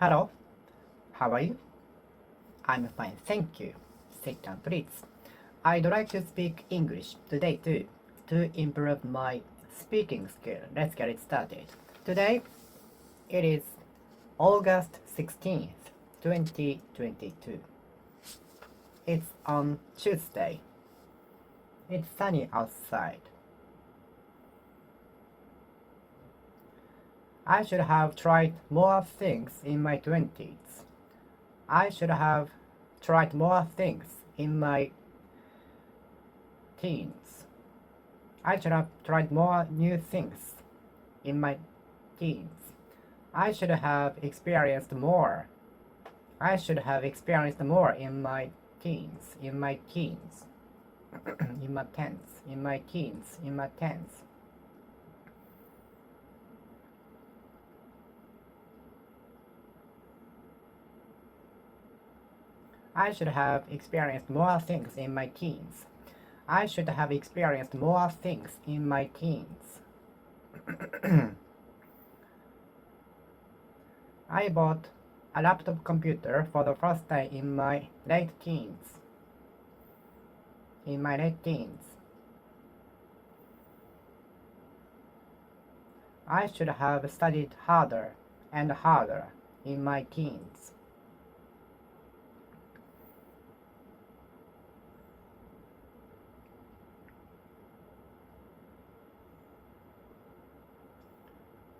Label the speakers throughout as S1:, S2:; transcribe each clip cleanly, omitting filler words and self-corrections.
S1: Hello, how are you? I'm fine, thank you. Sit down, please. I'd like to speak English today too, to improve my speaking skill. Let's get it started. Today, it is August 16th, 2022. It's on Tuesday. It's sunny outside. I should have tried more things in my 20s. I should have tried more things in my teens. I should have tried more new things in my teens. I should have experienced more. I should have experienced more in my teens, in my teens, in my teens, in my teens, in my teens. I should have experienced more things in my teens. I should have experienced more things in my teens. I bought a laptop computer for the first time in my late teens. In my late teens. I should have studied harder and harder in my teens.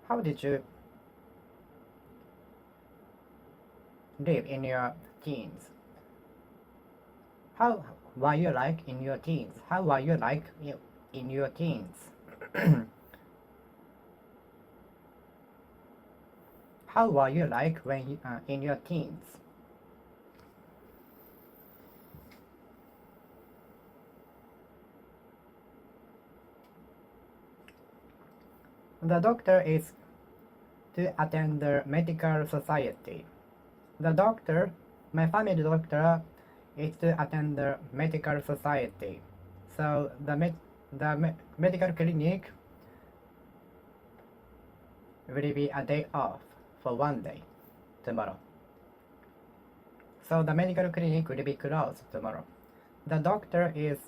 S1: How did you live in your teens? How were you like in your teens? How were you like in your teens? How were you like when you, in your teens? The doctor is to attend the medical society. The doctor, my family doctor, is to attend the medical society. So the medical clinic will be a day off for one day tomorrow. So the medical clinic will be closed tomorrow. The doctor is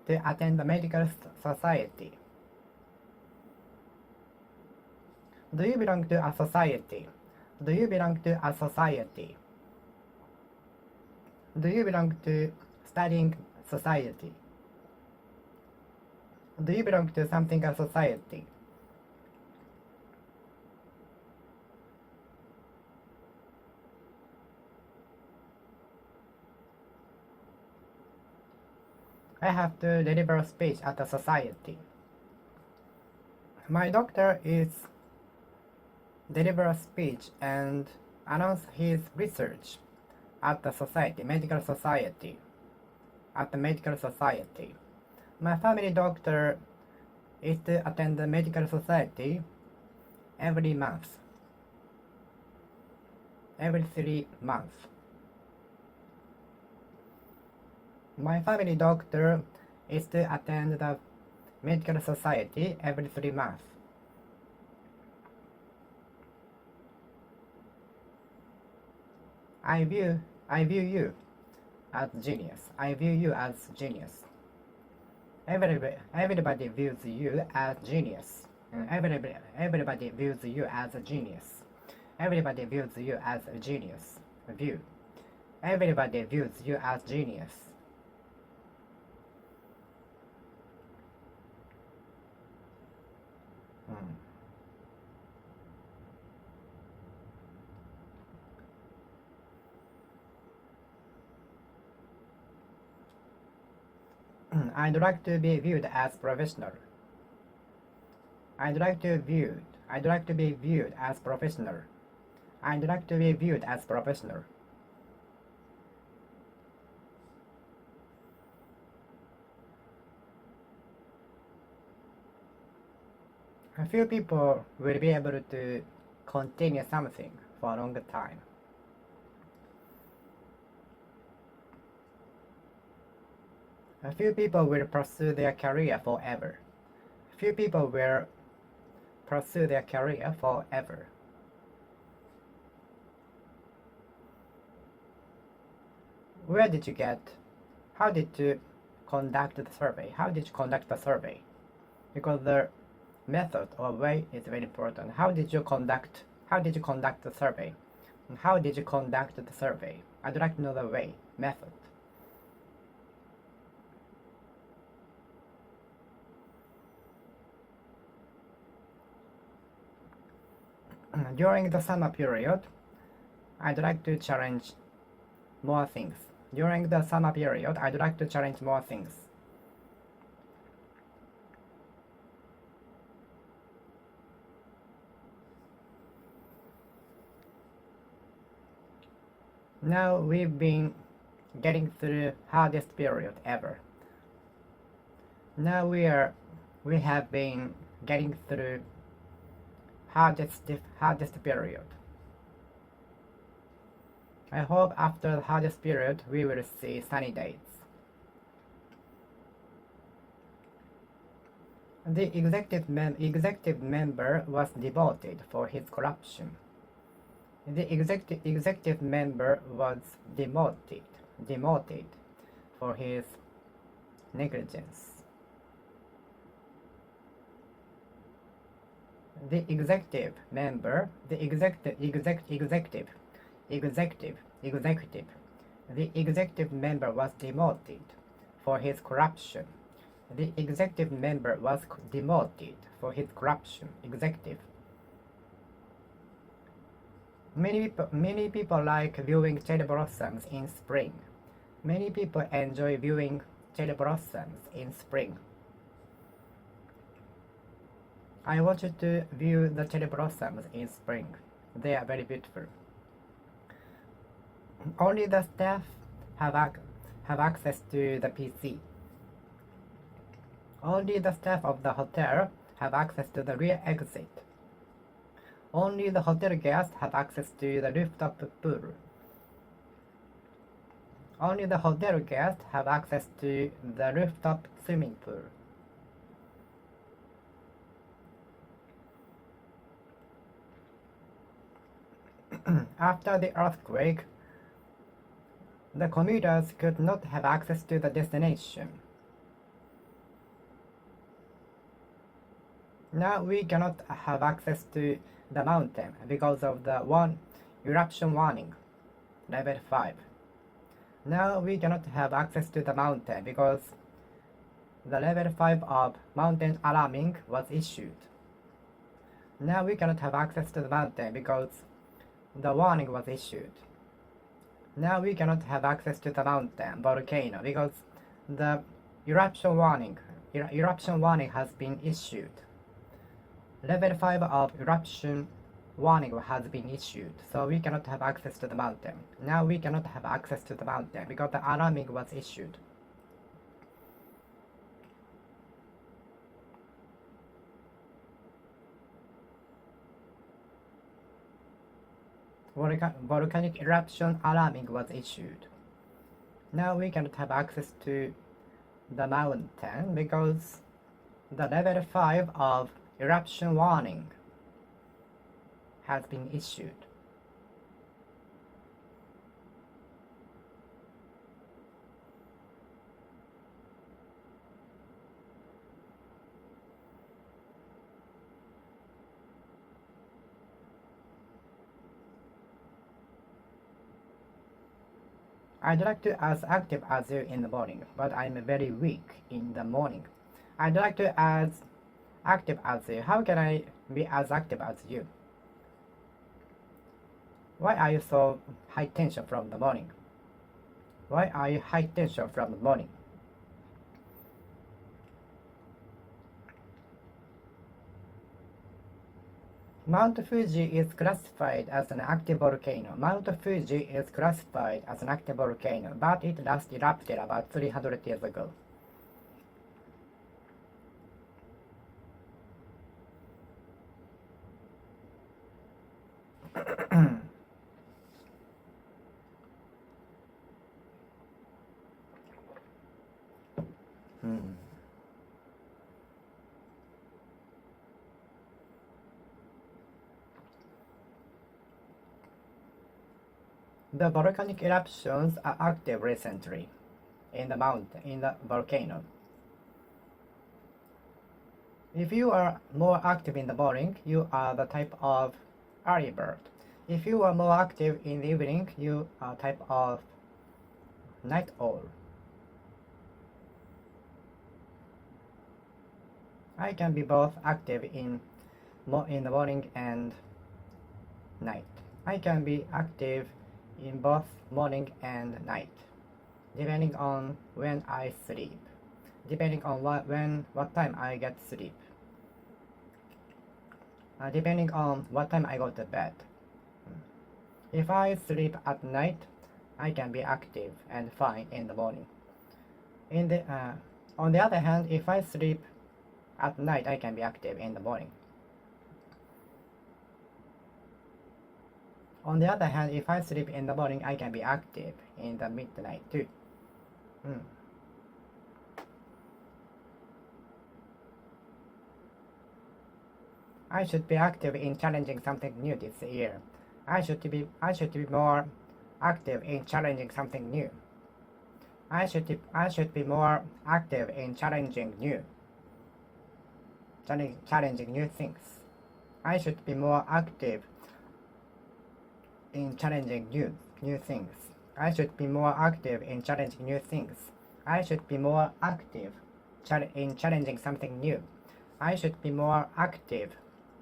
S1: to attend the medical society. Do you belong to a society? Do you belong to a society? Do you belong to studying society? Do you belong to something a society? I have to deliver a speech at a society. My doctor is deliver a speech and announce his research at the society, medical society, at the medical society. My family doctor is to attend the medical society every month, every 3 months. My family doctor is to attend the medical society every 3 months. I view you as genius. I view you as genius. Everybody views you as genius. Everybody views you as a genius. Everybody views you as a genius. View. Everybody views you as genius. I'd like to be viewed as professional. I'd like to be viewed as professional. I'd like to be viewed as professional. A few people will be able to continue something for a long time. A few people will pursue their career forever. Few people will pursue their career forever. Where did you get? How did you conduct the survey? How did you conduct the survey? Because the method or way is very important. How did you conduct the survey? And how did you conduct the survey? I'd like to know the way, method. During the summer period, I'd like to challenge more things. During the summer period, I'd like to challenge more things. Now we've been getting through hardest period ever. Now we have been getting through hardest period. I hope after the hardest period we will see sunny days. The executive member was demoted for his corruption. The executive member was demoted for his negligence. The executive member was demoted for his corruption. The executive member was demoted for his corruption. Executive. Many people like viewing cherry blossoms in spring. Many people enjoy viewing cherry blossoms in spring. I want you to view the cherry blossoms in spring. They are very beautiful. Only the staff have access to the PC. Only the staff of the hotel have access to the rear exit. Only the hotel guests have access to the rooftop pool. Only the hotel guests have access to the rooftop swimming pool. After the earthquake, the commuters could not have access to the destination. Now we cannot have access to the mountain because of the eruption warning, level 5. Now we cannot have access to the mountain because the level 5 of mountain alarming was issued. Now we cannot have access to the mountain because the warning was issued. Now we cannot have access to the mountain volcano because the eruption warning has been issued. Level 5 of eruption warning has been issued, so we cannot have access to the mountain. Now we cannot have access to the mountain because the alarming was issued. Volcanic eruption alarming was issued. Now we cannot have access to the mountain because the level 5 of eruption warning has been issued. I'd like to as active as you in the morning, but I'm very weak in the morning. I'd like to as active as you. How can I be as active as you? Why are you so high tension from the morning? Why are you high tension from the morning? Mount Fuji is classified as an active volcano. Mount Fuji is classified as an active volcano, but it last erupted about 300 years ago. The volcanic eruptions are active recently in the volcano. If you are more active in the morning, you are the type of early bird. If you are more active in the evening, you are type of night owl. I can be both active in the morning and night. I can be active in both morning and night, depending on when I sleep, depending on what time I get sleep, depending on what time I go to bed. If I sleep at night, I can be active and fine in the morning. On the other hand, if I sleep at night, I can be active in the morning. On the other hand, if I sleep in the morning, I can be active in the midnight too. I should be active in challenging something new this year. I should be more active in challenging something new. I should be more active in challenging new things. I should be more active in challenging new things. I should be more active in challenging new things. I should be more active in challenging something new. I should be more active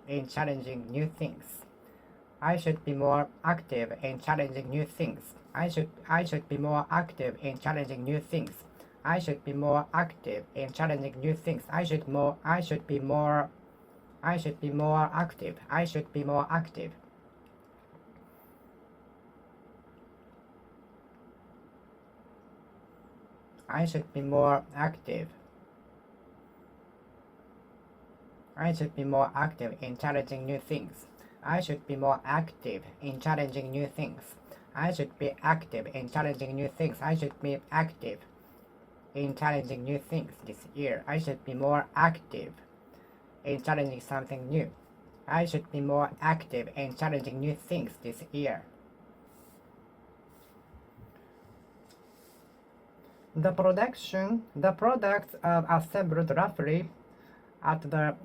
S1: in challenging new things. I should be more active in challenging new things. I should be more active in challenging new things. I should be more active in challenging new things. I should be more active. I should be more active. I should be more active. I should be more active in challenging new things. I should be more active in challenging new things. I should be active in challenging new things. I should be active in challenging new things this year. I should be more active in challenging something new. I should be more active in challenging new things this year. The products are assembled roughly at the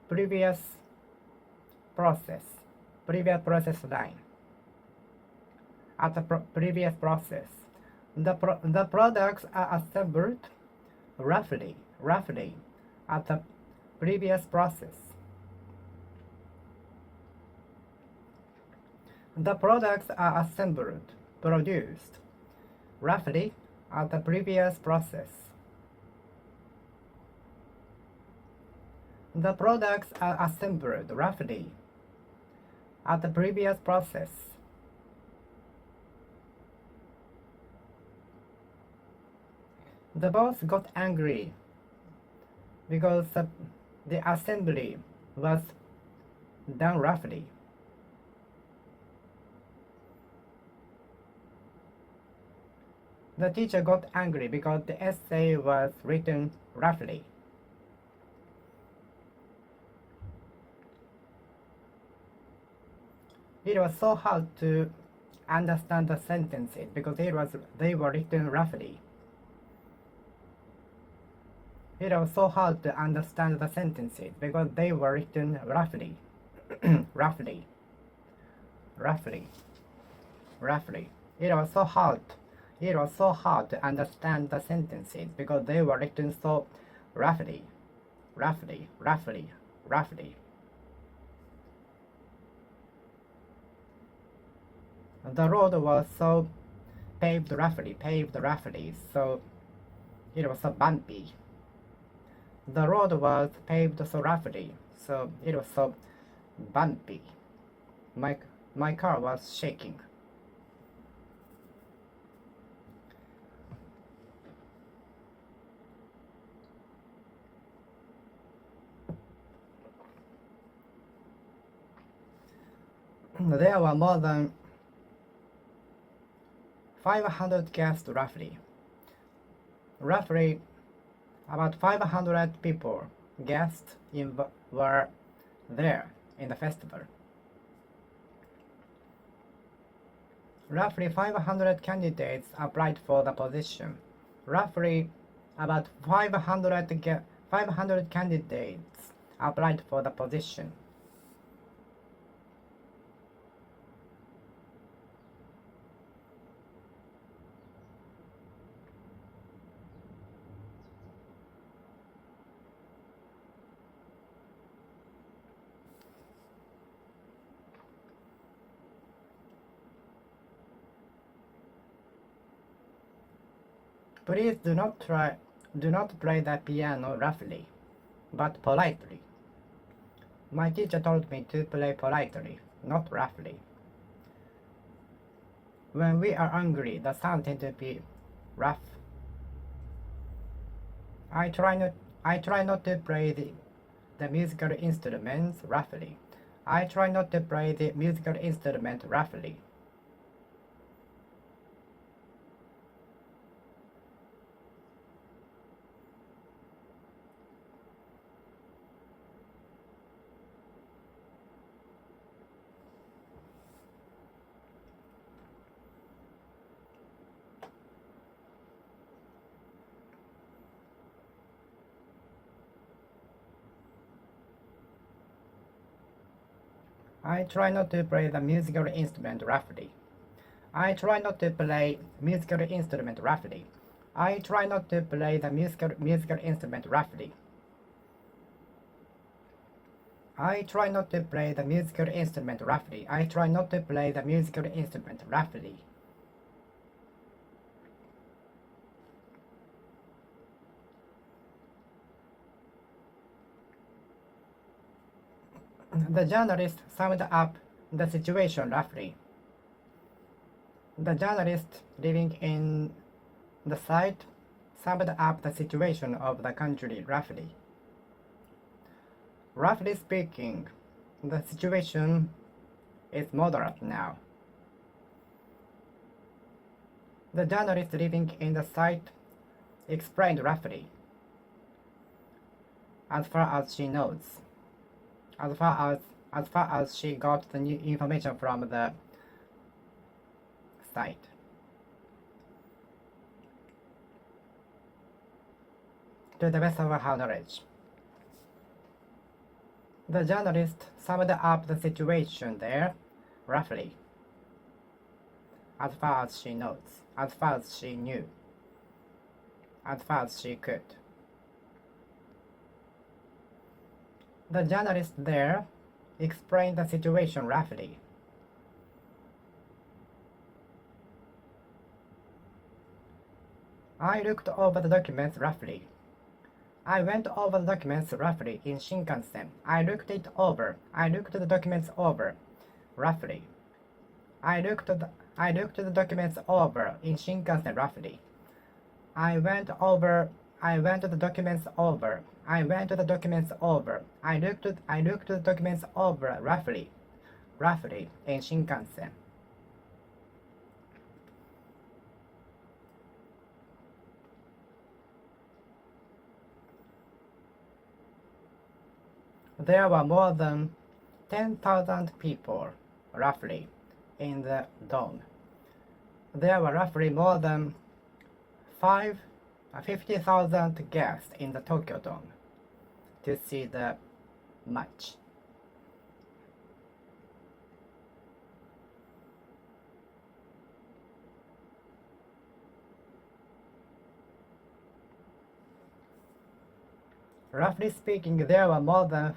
S1: previous process line. At the previous process, the products are assembled roughly at the previous process. The products are assembled, produced roughly at the previous process. The products are assembled roughly at the previous process. The boss got angry because the assembly was done roughly. The teacher got angry because the essay was written roughly. It was so hard to understand the sentences because they were written roughly. It was so hard to understand the sentences because they were written roughly. roughly. It was so hard to understand the sentences because they were written so roughly. The road was so paved roughly, so it was so bumpy. The road was paved so roughly, so it was so bumpy. My car was shaking. There were more than 500 guests roughly. About 500 people, guests were there in the festival. Roughly 500 candidates applied for the position. Roughly about 500 candidates applied for the position. Please do not play the piano roughly, but politely. My teacher told me to play politely, not roughly. When we are angry, the sound tends to be rough. I try not to play the musical instruments roughly. I try not to play the musical instrument roughly. I try not to play the musical instrument roughly. I try not to play musical instrument roughly. I try not to play the musical instrument roughly. I try not to play the musical instrument roughly. I try not to play the musical instrument roughly. The journalist summed up the situation roughly. The journalist living in the site summed up the situation of the country roughly. Roughly speaking, the situation is moderate now. The journalist living in the site explained roughly, as far as she knows, as far as she got the new information from the site. To the best of her knowledge. The journalist summed up the situation there, roughly, as far as she knows, as far as she knew, as far as she could. The journalist there explained the situation roughly. I looked over the documents roughly. I went over the documents roughly in Shinkansen. I looked the documents over roughly. I looked the documents over in Shinkansen roughly. I went the documents over. I went the documents over. I looked the documents over roughly in Shinkansen. There were more than 10,000 people, roughly, in the dome. There were roughly more than 50,000 guests in the Tokyo Dome to see the match. Roughly speaking, there were more than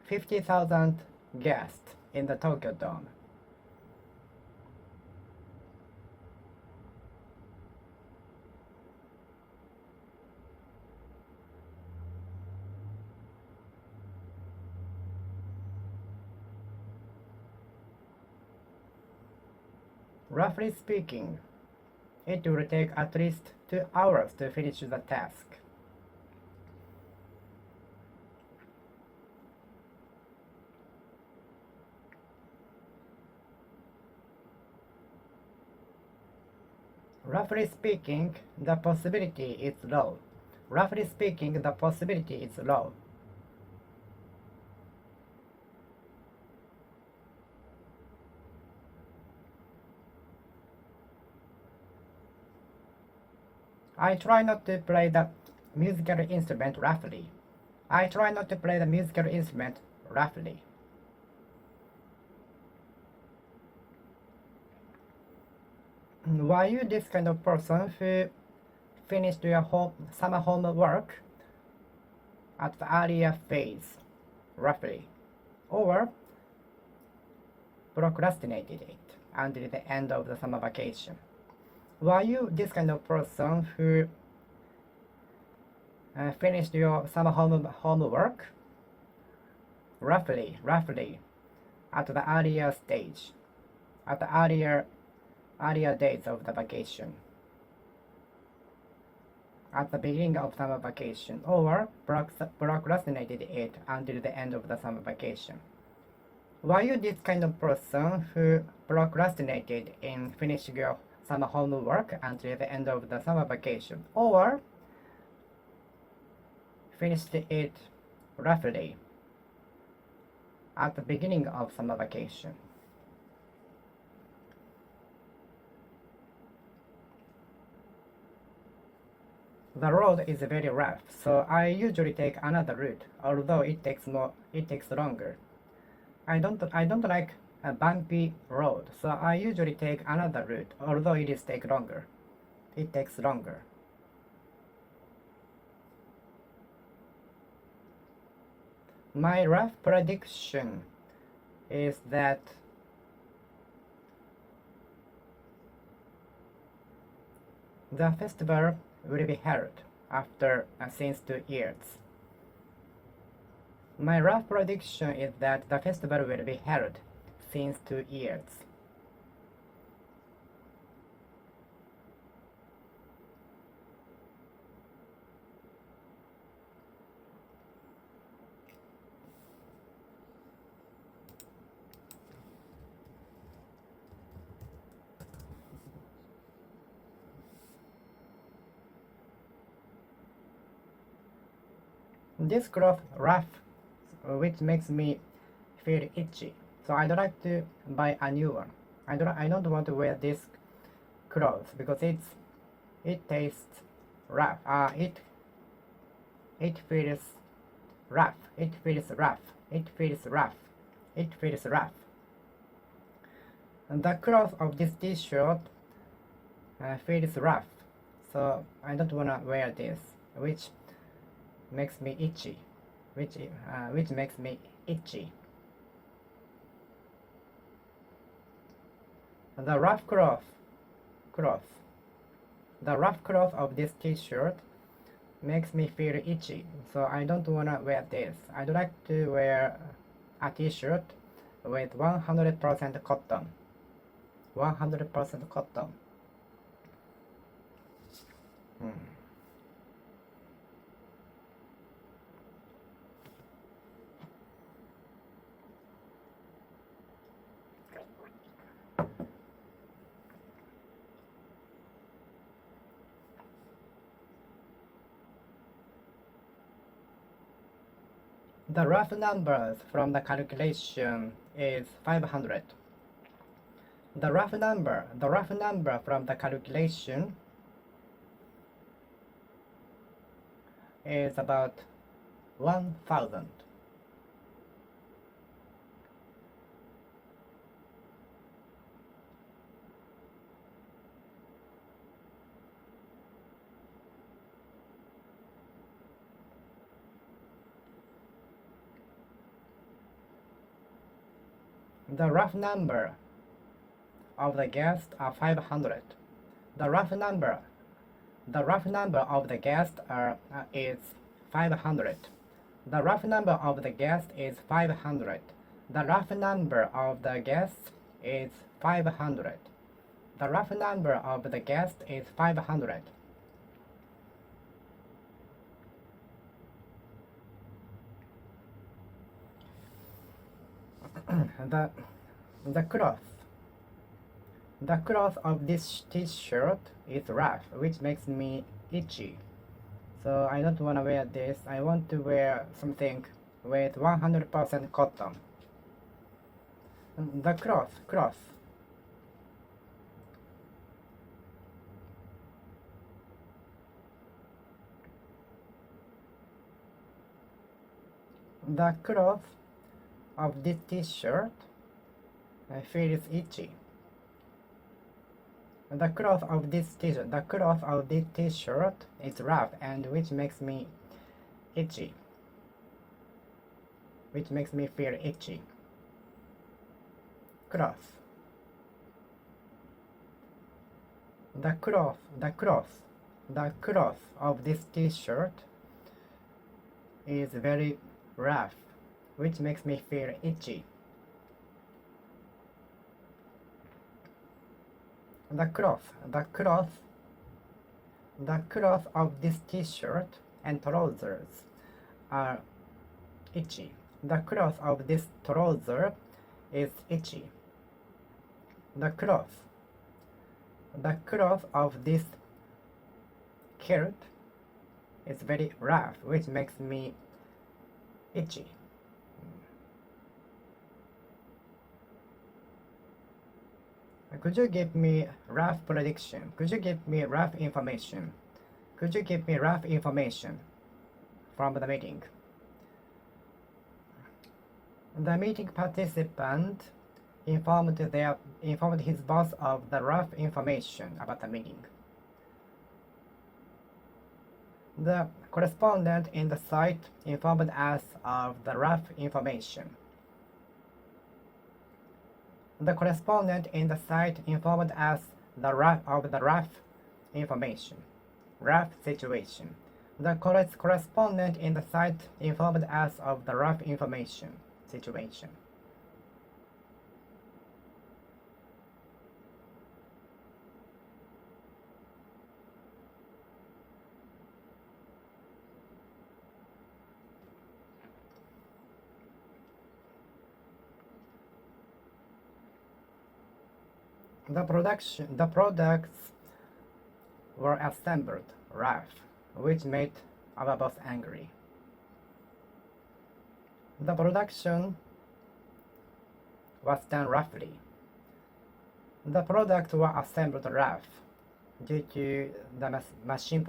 S1: 50,000 guests in the Tokyo Dome. Roughly speaking, it will take at least 2 hours to finish the task. Roughly speaking, the possibility is low. Roughly speaking, the possibility is low. I try not to play the musical instrument roughly. I try not to play the musical instrument roughly. Were you this kind of person who finished your summer homework at the earlier phase, roughly, or procrastinated it until the end of the summer vacation? Were you this kind of person who finished your summer homework roughly at the earlier stage, at the earlier days of the vacation, at the beginning of summer vacation, or procrastinated it until the end of the summer vacation? Were you this kind of person who procrastinated in finishing your summer homework until the end of the summer vacation, or finished it roughly at the beginning of summer vacation? The road is very rough, so I usually take another route, although it takes longer. I don't like a bumpy road, so I usually take another route, although it takes longer. It takes longer. My rough prediction is that the festival will be held after since 2 years. My rough prediction is that the festival will be held since 2 years. This cloth rough, which makes me feel itchy, so I'd like to buy a new one. I don't want to wear this clothes because it tastes rough. It feels rough. It feels rough. It feels rough. It feels rough. And the cloth of this t-shirt feels rough, so I don't wanna wear this, which makes me itchy, which makes me itchy. The rough cloth of this t-shirt makes me feel itchy, so I don't wanna wear this. I'd like to wear a t-shirt with 100% cotton. 100% cotton. The rough numbers from the calculation is 500. The rough number from the calculation is about 1000. The rough number of the guests are 500. The rough number of the guests is 500. The rough number of the guests is 500. The rough number of the guests is 500. The rough number of the guests is 500. The cloth of this t-shirt is rough, which makes me itchy. So I don't want to wear this. I want to wear something with 100% cotton. The cloth. The cloth of this t-shirt feels itchy. The cloth of this t-shirt is rough and which makes me itchy. Which makes me feel itchy. Cloth. The cloth of this t-shirt is very rough, which makes me feel itchy. The cloth of this t-shirt and trousers are itchy. The cloth of this trouser is itchy. The cloth of this kilt is very rough, which makes me itchy. Could you give me rough prediction? Could you give me rough information? Could you give me rough information from the meeting? The meeting participant informed his boss of the rough information about the meeting. The correspondent in the site informed us of the rough information. The correspondent in the site informed us of the rough information, rough situation. The correspondent in the site informed us of the rough information situation. The products were assembled rough, which made our boss angry. The production was done roughly. The products were assembled rough due to the machine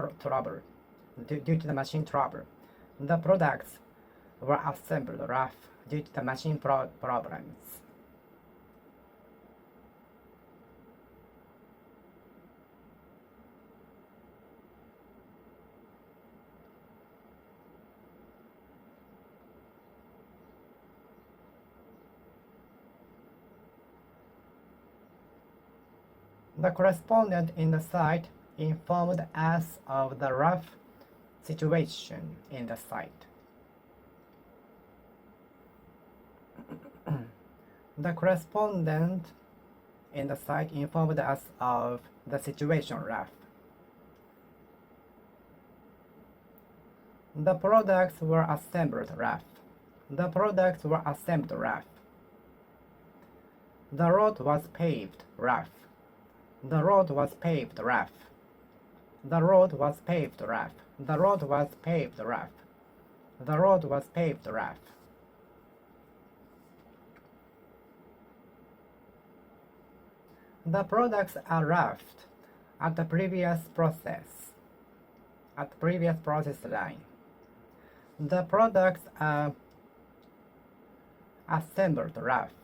S1: trouble. The products were assembled rough due to the machine problems. The correspondent in the site informed us of the rough situation in the site. The correspondent in the site informed us of the situation rough. The products were assembled rough. The products were assembled rough. The road was paved rough. The road was paved rough. The road was paved rough. The road was paved rough. The road was paved rough. The products are roughed at the previous process line. The products are assembled rough.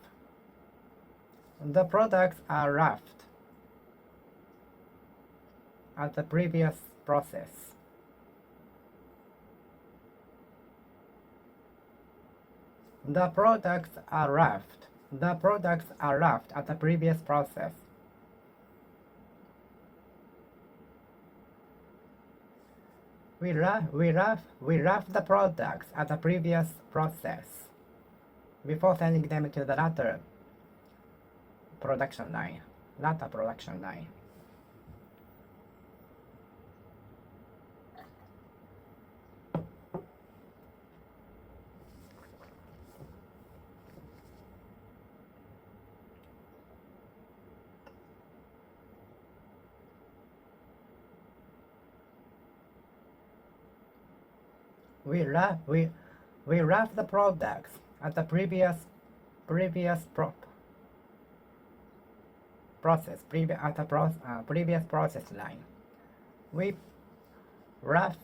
S1: The products are roughed at the previous process. The products are roughed. The products are roughed at the previous process. We rough the products at the previous process before sending them to the latter production line. We rough the products at the previous previous process line. We rough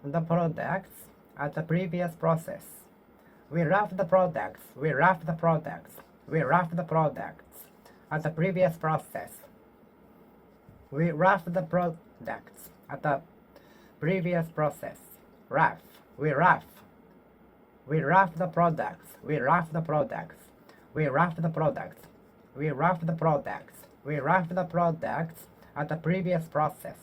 S1: the products at the previous process. We rough the products. We rough the products. We rough the products at the previous process. We rough the products at the previous process. Rough. We rough. We rough the products. We rough the products. We rough the products. We rough the products. We rough the products at the previous process.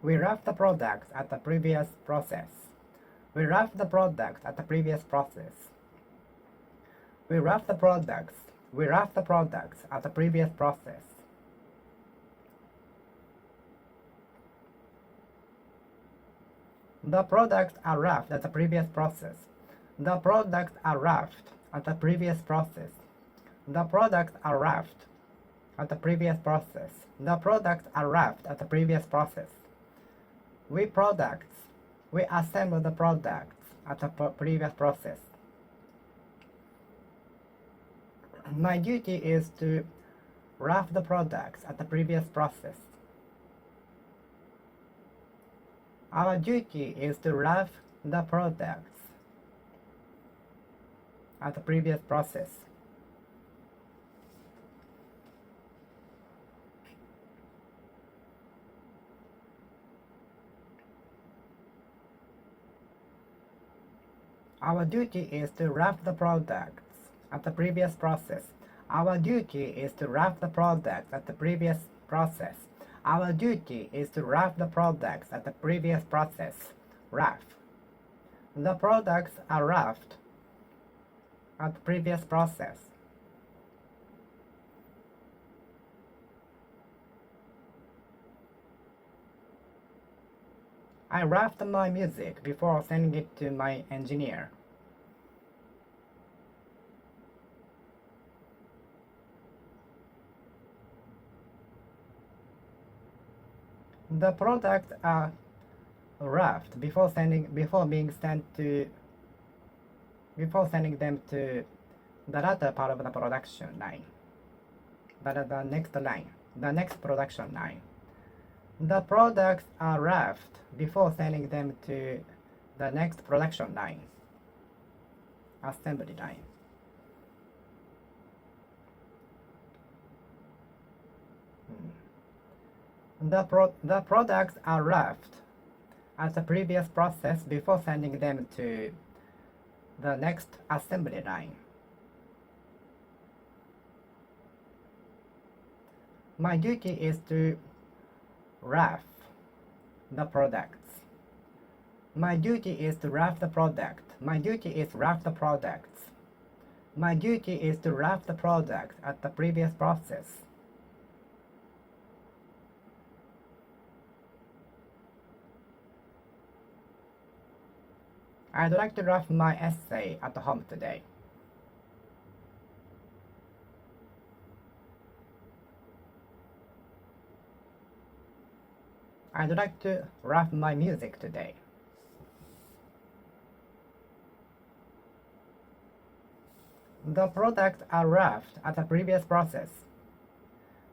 S1: We rough the products at the previous process. We rough the products at the previous process. We rough the products. We rough the products at the previous process. The products are roughed at the previous process. The products are roughed at the previous process. The products are roughed at the previous process. The products are roughed at the previous process. We assemble the products at the previous process. My duty is to rough the products at the previous process. Our duty is to rough the products at the previous process. Our duty is to rough the products at the previous process. Our duty is to rough the products at the previous process. Our duty is to rough the products at the previous process. Rough. The products are roughed at the previous process. I roughed my music before sending it to my engineer. The products are roughed before sending them to the latter part of the production line. The next production line. The products are roughed before sending them to the next production line, assembly line. The products are roughed at the previous process before sending them to the next assembly line. My duty is to rough the products. My duty is to rough the product. My duty is rough the products. My duty is to rough the product at the previous process. I'd like to rough my essay at home today. I'd like to rough my music today. The products are roughed at the previous process.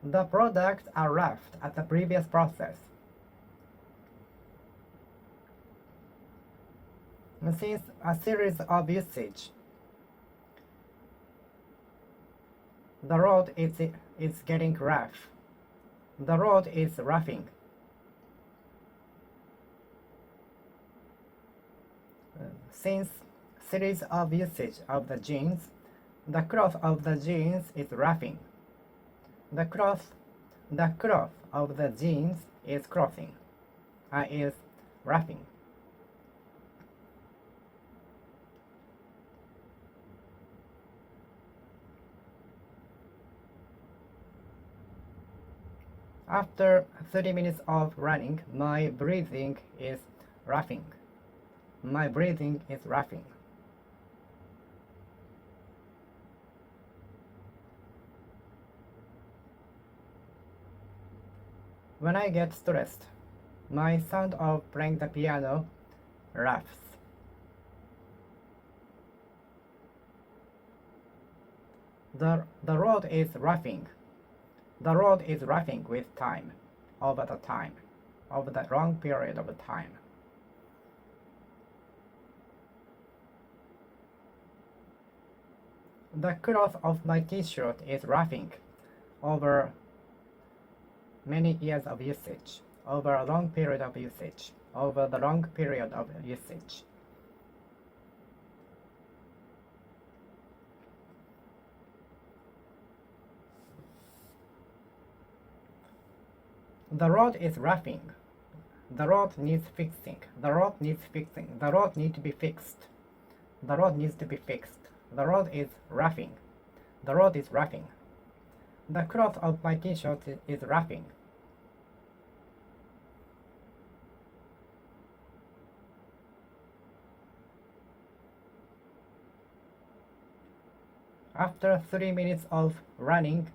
S1: The products are roughed at the previous process. Since a series of usage, the road is getting rough. The road is roughing. Since series of usage of the jeans, the cloth of the jeans is roughing. The cloth of the jeans is clothing. Is roughing. After 30 minutes of running, my breathing is roughing. My breathing is roughing. When I get stressed, my sound of playing the piano roughs. The road is roughing. The road is roughing with time, over the long period of time. The cloth of my t-shirt is roughing over many years of usage, over a long period of usage, over the long period of usage. The road is roughing. The road needs fixing. The road needs fixing. The road needs to be fixed. The road needs to be fixed. The road is roughing. The road is roughing. The cloth of my t-shirt is roughing. After 3 minutes of running,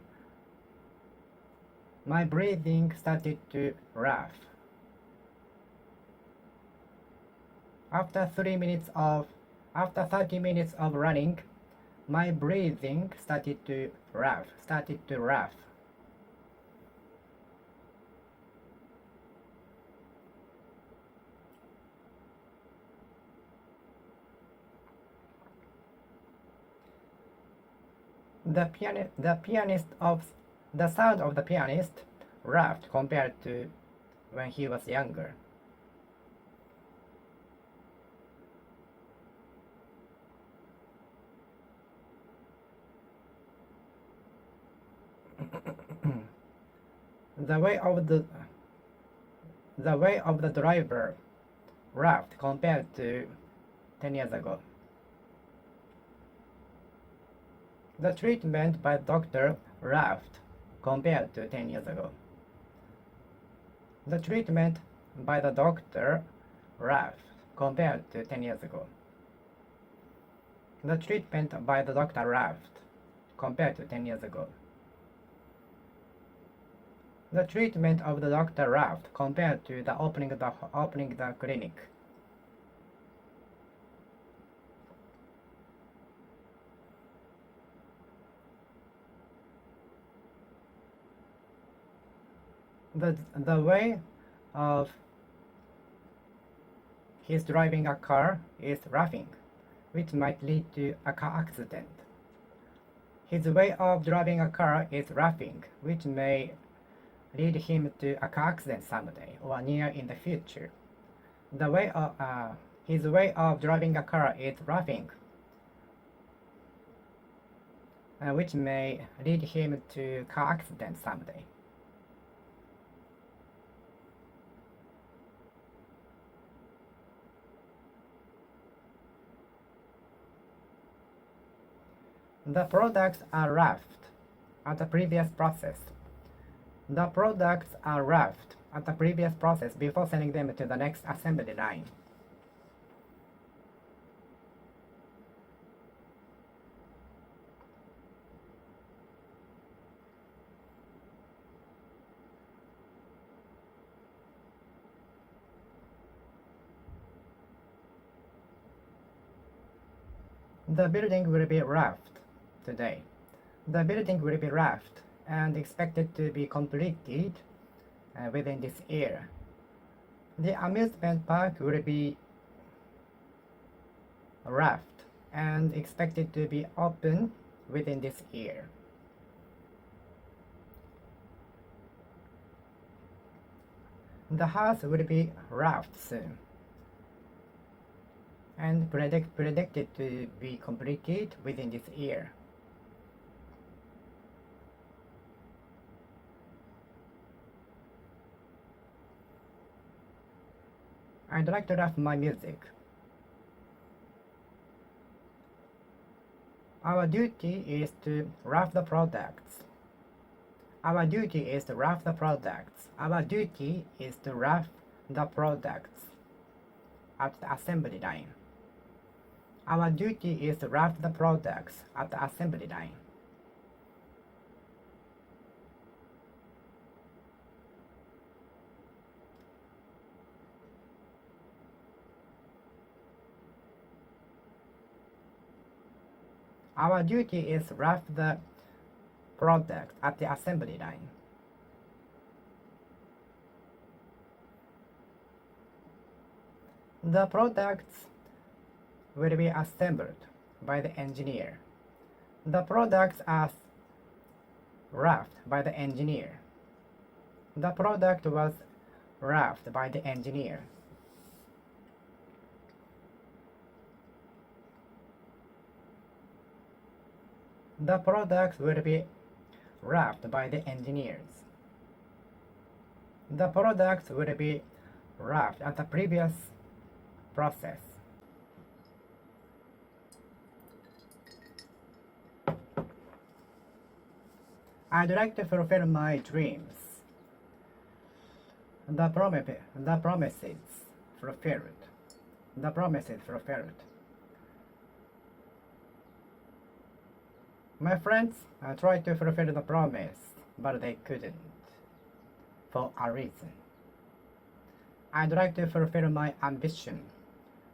S1: my breathing started to rough. After 30 minutes of running, my breathing started to rough. The sound of the pianist roughed compared to when he was younger. The way of the driver roughed compared to 10 years ago. The treatment by doctor roughed compared to 10 years ago. The treatment by the doctor roughed compared to 10 years ago. The treatment by the doctor roughed compared to 10 years ago. The treatment of the doctor roughed compared to the opening the clinic. The way of his driving a car is roughing, which might lead to a car accident. His way of driving a car is roughing, which may lead him to a car accident someday or near in the future. His way of driving a car is roughing, which may lead him to car accident someday. The products are roughed at the previous process. The products are roughed at the previous process before sending them to the next assembly line. The building will be roughed today. The building will be roughed and expected to be completed within this year. The amusement park will be raft and expected to be open within this year. The house will be wrapped soon and predicted to be completed within this year. I'd like to wrap my music. Our duty is to wrap the products. Our duty is to wrap the products. Our duty is to wrap the products at the assembly line. Our duty is to wrap the products at the assembly line. Our duty is to wrap the product at the assembly line. The products will be assembled by the engineer. The products are wrapped by the engineer. The product was wrapped by the engineer. The products will be wrapped by the engineers. The products will be wrapped at the previous process. I'd like to fulfill my dreams. The promises fulfilled. The promises fulfilled. My friends tried to fulfill the promise, but they couldn't, for a reason. I'd like to fulfill my ambition.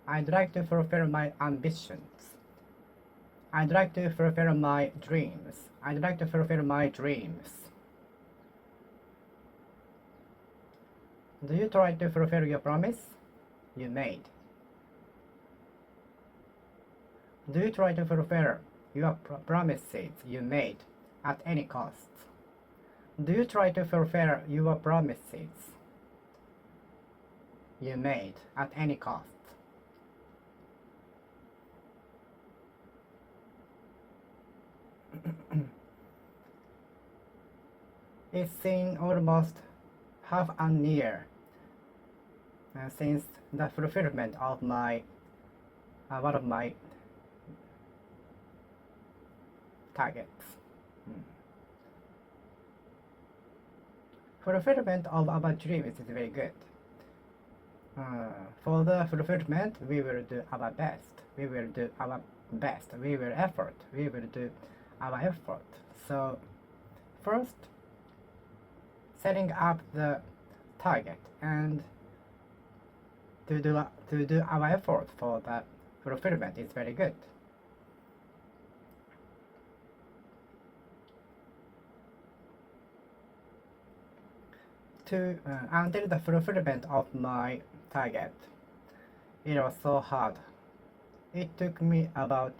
S1: I'd like to fulfill my ambitions. I'd like to fulfill my dreams. I'd like to fulfill my dreams. Do you try to fulfill your promise you made? Do you try to fulfill your promises you made at any cost? Do you try to fulfill your promises you made at any cost? It's been almost half a year since the fulfillment of my one of my targets. Fulfillment of our dreams is very good. For the fulfillment, we will do our best. We will do our best. We will effort. We will do our effort. So, first, setting up the target and to do our effort for the fulfillment is very good. Until the fulfillment of my target, it was so hard. It took me about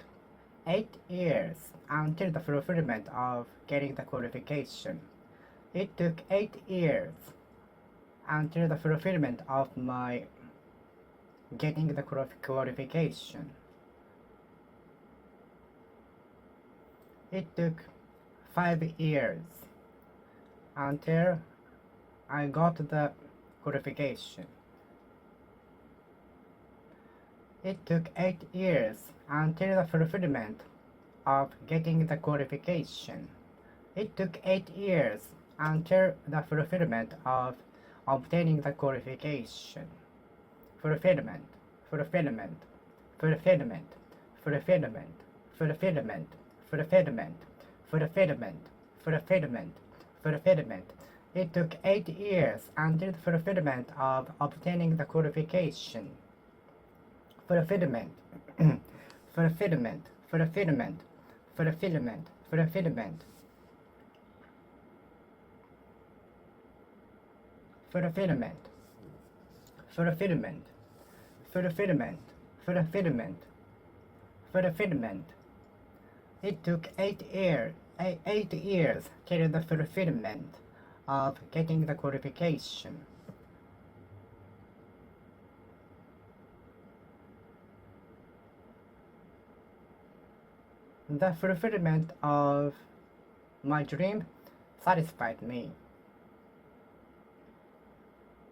S1: 8 years until the fulfillment of getting the qualification. It took 8 years until the fulfillment of my getting the qualification. It took 5 years until I got the qualification. It took 8 years until the fulfillment of getting the qualification. It took 8 years until the fulfillment of obtaining the qualification. Fulfillment, fulfillment, fulfillment, fulfillment, fulfillment, fulfillment, fulfillment, fulfillment, fulfillment. It took 8 years until the fulfillment of obtaining the qualification. Fulfillment, fulfillment, fulfillment, fulfillment, fulfillment, fulfillment, fulfillment, fulfillment, fulfillment, fulfillment. It took 8 years till the fulfillment of getting the qualification. The fulfillment of my dream satisfied me.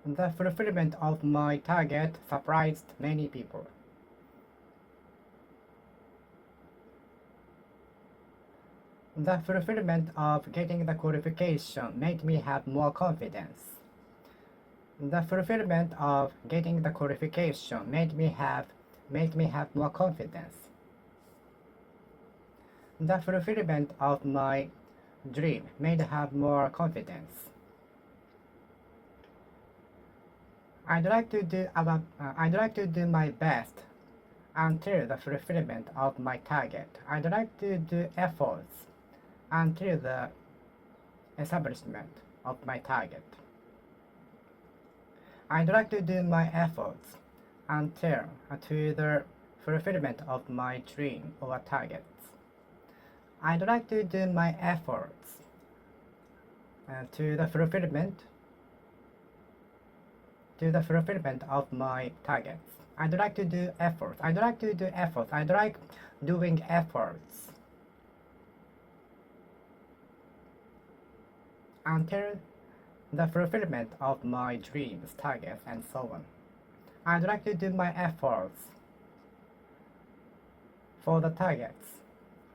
S1: The fulfillment of my target surprised many people. The fulfillment of getting the qualification made me have more confidence. The fulfillment of getting the qualification made me have more confidence. The fulfillment of my dream made me have more confidence. I'd like to do my best until the fulfillment of my target. I'd like to do efforts until the establishment of my target. I'd like to do my efforts until to the fulfillment of my dream or targets. I'd like to do my efforts to the fulfillment of my targets. I'd like to do efforts. I'd like doing efforts until the fulfillment of my dreams, targets, and so on. I'd like to do my efforts for the targets,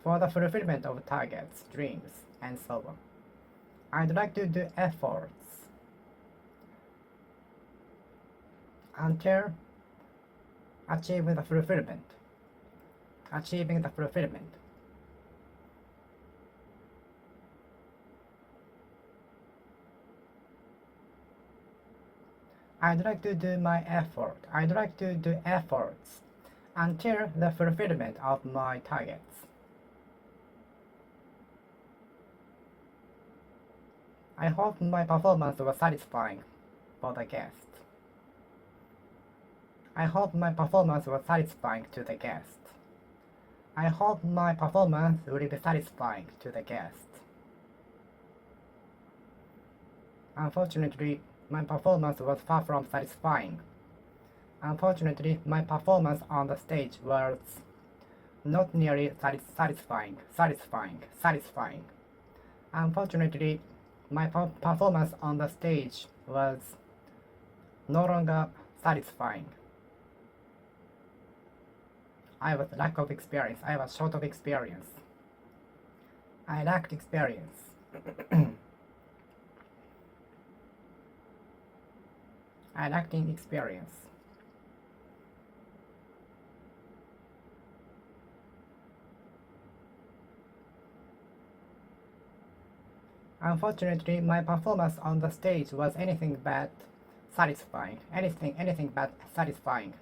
S1: for the fulfillment of targets, dreams, and so on. I'd like to do efforts until achieving the fulfillment. I'd like to do my effort. I'd like to do efforts until the fulfillment of my targets. I hope my performance was satisfying for the guest. I hope my performance was satisfying to the guest. I hope my performance will be satisfying to the guest. Unfortunately, my performance was far from satisfying. Unfortunately, my performance on the stage was not nearly satisfying. Unfortunately, my performance on the stage was no longer satisfying. I was lack of experience. I was short of experience. I lacked experience. I lacked in experience. Unfortunately, my performance on the stage was anything but satisfying. Anything but satisfying.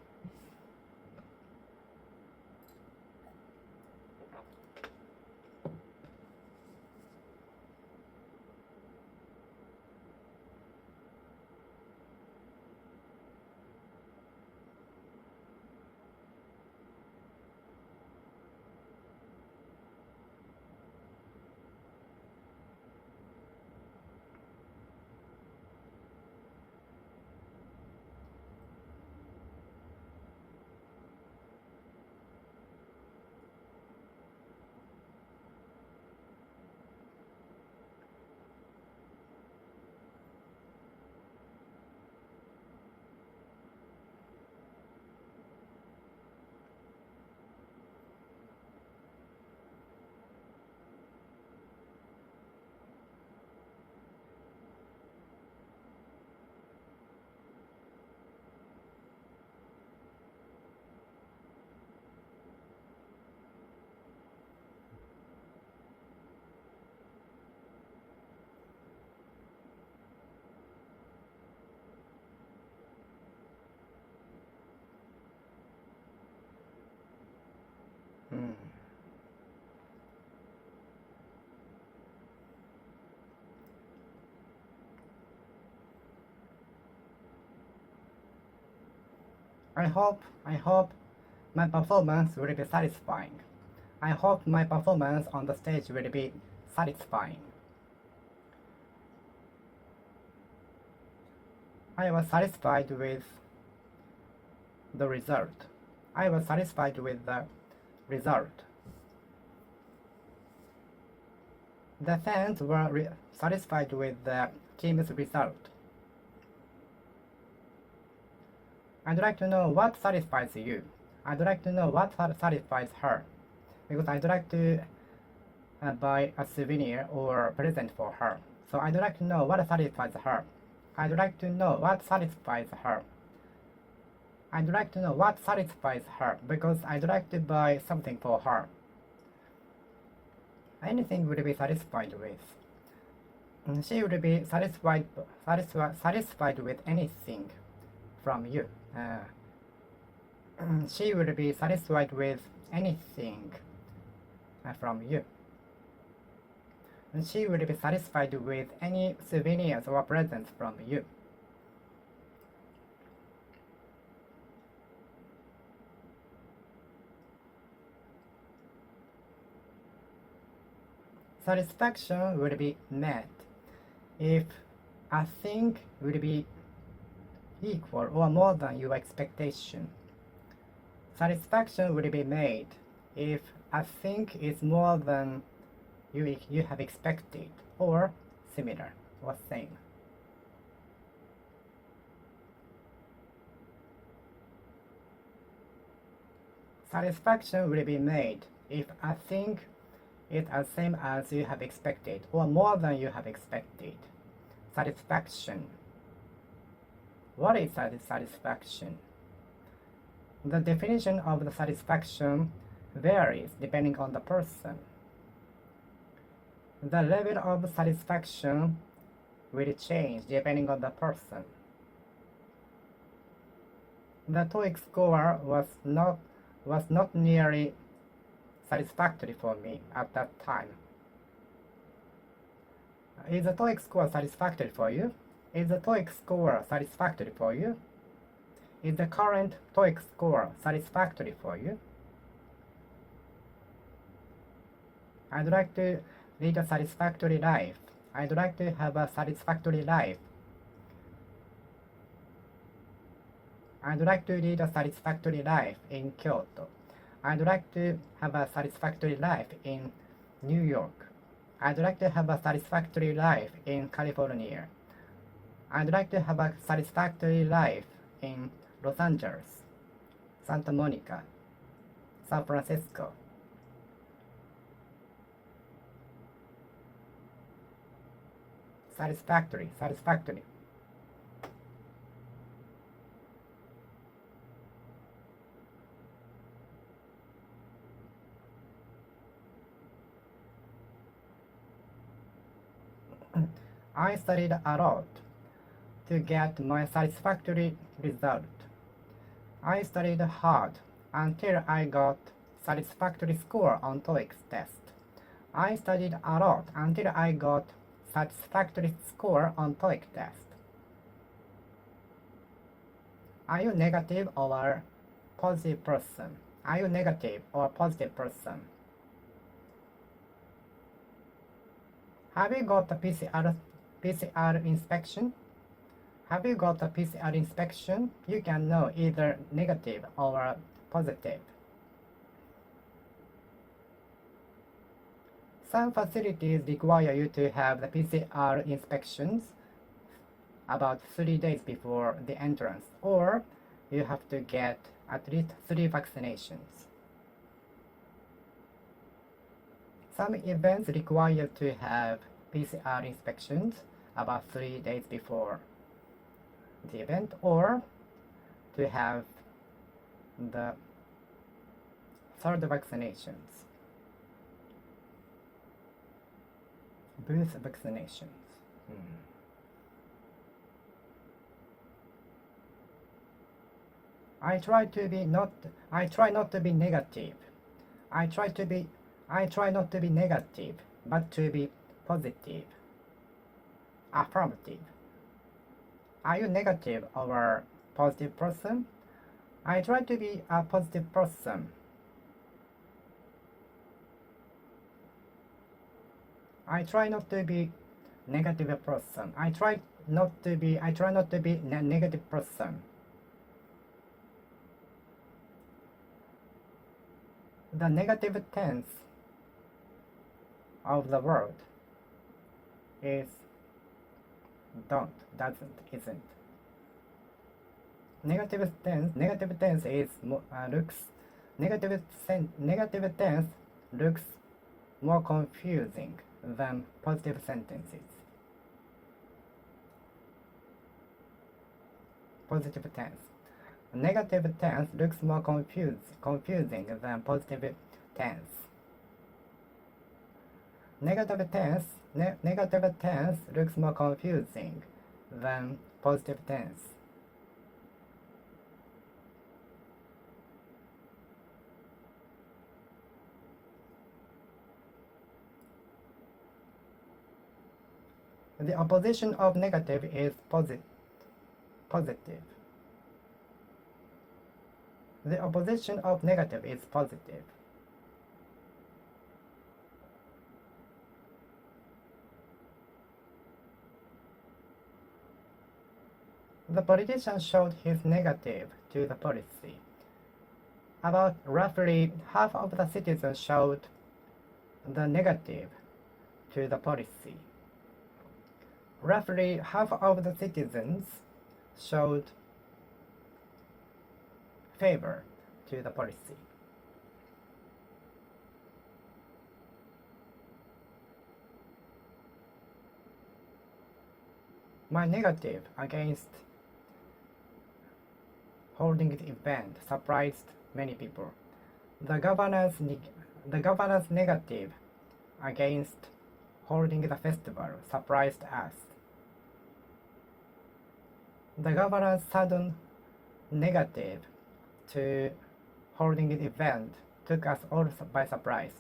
S1: I hope my performance will be satisfying. I hope my performance on the stage will be satisfying. I was satisfied with the result. I was satisfied with the result. The fans were satisfied with the team's result. I'd like to know what satisfies you. I'd like to know what satisfies her. Because I'd like to buy a souvenir or present for her. So I'd like to know what satisfies her. I'd like to know what satisfies her. I'd like to know what satisfies her because I'd like to buy something for her. Anything would be satisfied with. She would be satisfied with anything from you. She would be satisfied with anything from you. She would be satisfied with any souvenirs or presents from you. Satisfaction would be met if a thing would be equal or more than your expectation. Satisfaction would be made if a thing is more than you have expected, or similar, or same. Satisfaction will be made if a thing is as same as you have expected, or more than you have expected. Satisfaction. What is satisfaction? The definition of the satisfaction varies depending on the person. The level of satisfaction will change depending on the person. The TOEIC score was not nearly satisfactory for me at that time. Is the TOEIC score satisfactory for you? Is the TOEIC score satisfactory for you? Is the current TOEIC score satisfactory for you? I'd like to lead a satisfactory life. I'd like to have a satisfactory life. I'd like to lead a satisfactory life in Kyoto. I'd like to have a satisfactory life in New York. I'd like to have a satisfactory life in California. I'd like to have a satisfactory life in Los Angeles, Santa Monica, San Francisco. Satisfactory. I studied a lot to get my satisfactory result. I studied hard until I got satisfactory score on TOEIC test. I studied a lot until I got satisfactory score on TOEIC test. Are you negative or positive person? Are you negative or positive person? Have you got a PCR inspection? Have you got a PCR inspection? You can know either negative or positive. Some facilities require you to have the PCR inspections about 3 days before the entrance, or you have to get at least 3 vaccinations. Some events require to have PCR inspections about 3 days before the event, or to have the 3rd vaccinations, booth vaccinations. I try not to be negative. I try not to be negative, but to be positive. Affirmative. Are you negative or positive person? I try to be a positive person. I try not to be negative person. I try not to be negative person. The negative tense of the word is don't, doesn't, isn't. Negative tense is looks negative tense looks more confusing than positive sentences. Positive tense. Negative tense looks more confusing than positive tense. Negative tense looks more confusing than positive tense. The opposition of negative is positive. The opposition of negative is positive. The politician showed his negative to the policy. About roughly half of the citizens showed the negative to the policy. Roughly half of the citizens showed favor to the policy. My negative against holding the event surprised many people. The governor's negative against holding the festival surprised us. The governor's sudden negative to holding the event took us all by surprise.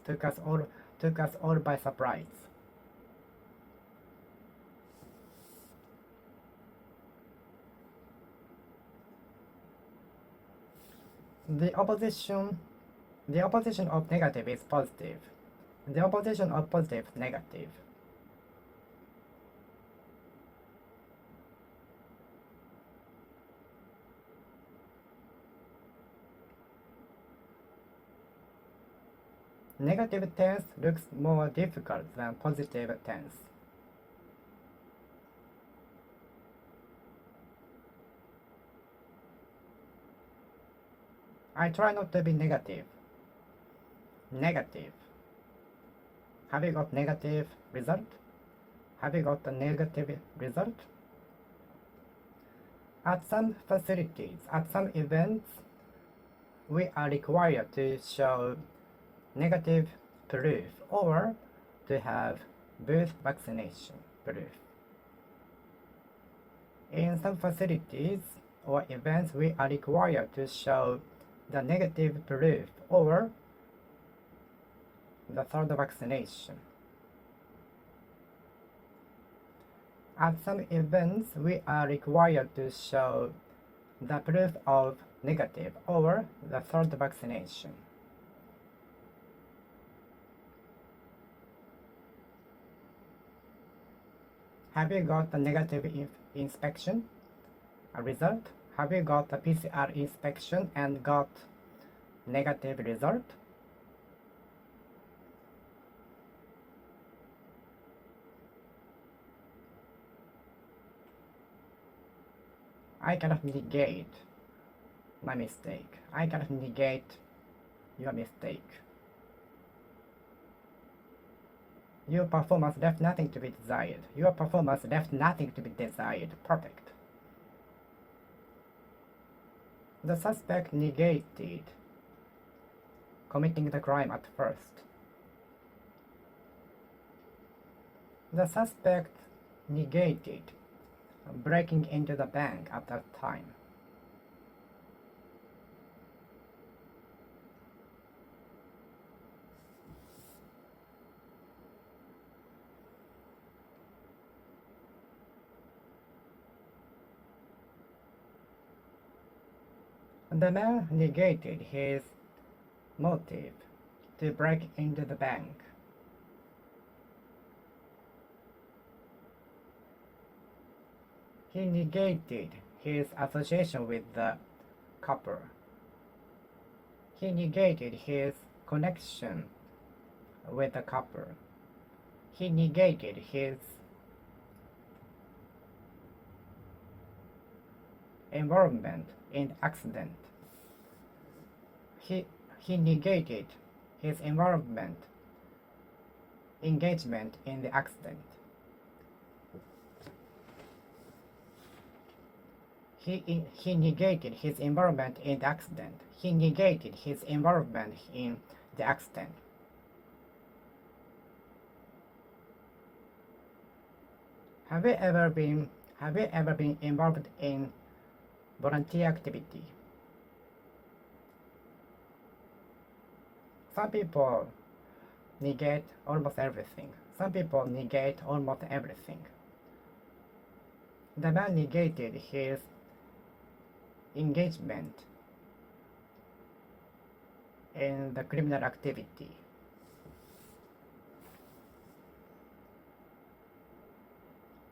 S1: The opposition of negative is positive. The opposition of positive is negative. Negative tense looks more difficult than positive tense. I try not to be negative. Negative. Have you got negative result? Have you got a negative result? At some facilities, at some events, we are required to show negative proof or to have both vaccination proof. In some facilities or events, we are required to show the negative proof or the third vaccination. At some events, we are required to show the proof of negative or the third vaccination. Have you got the negative inspection result? Have you got the PCR inspection and got negative result? I cannot negate my mistake. I cannot negate your mistake. Your performance left nothing to be desired. Your performance left nothing to be desired. Perfect. The suspect negated committing the crime at first. The suspect negated breaking into the bank at that time. The man negated his motive to break into the bank. He negated his association with the copper. He negated his connection with the copper. He negated his involvement in the accident. He negated his engagement in the accident. He negated his involvement in the accident. He negated his involvement in the accident. Have you ever been involved in volunteer activity? Some people negate almost everything. Some people negate almost everything. The man negated his engagement in the criminal activity.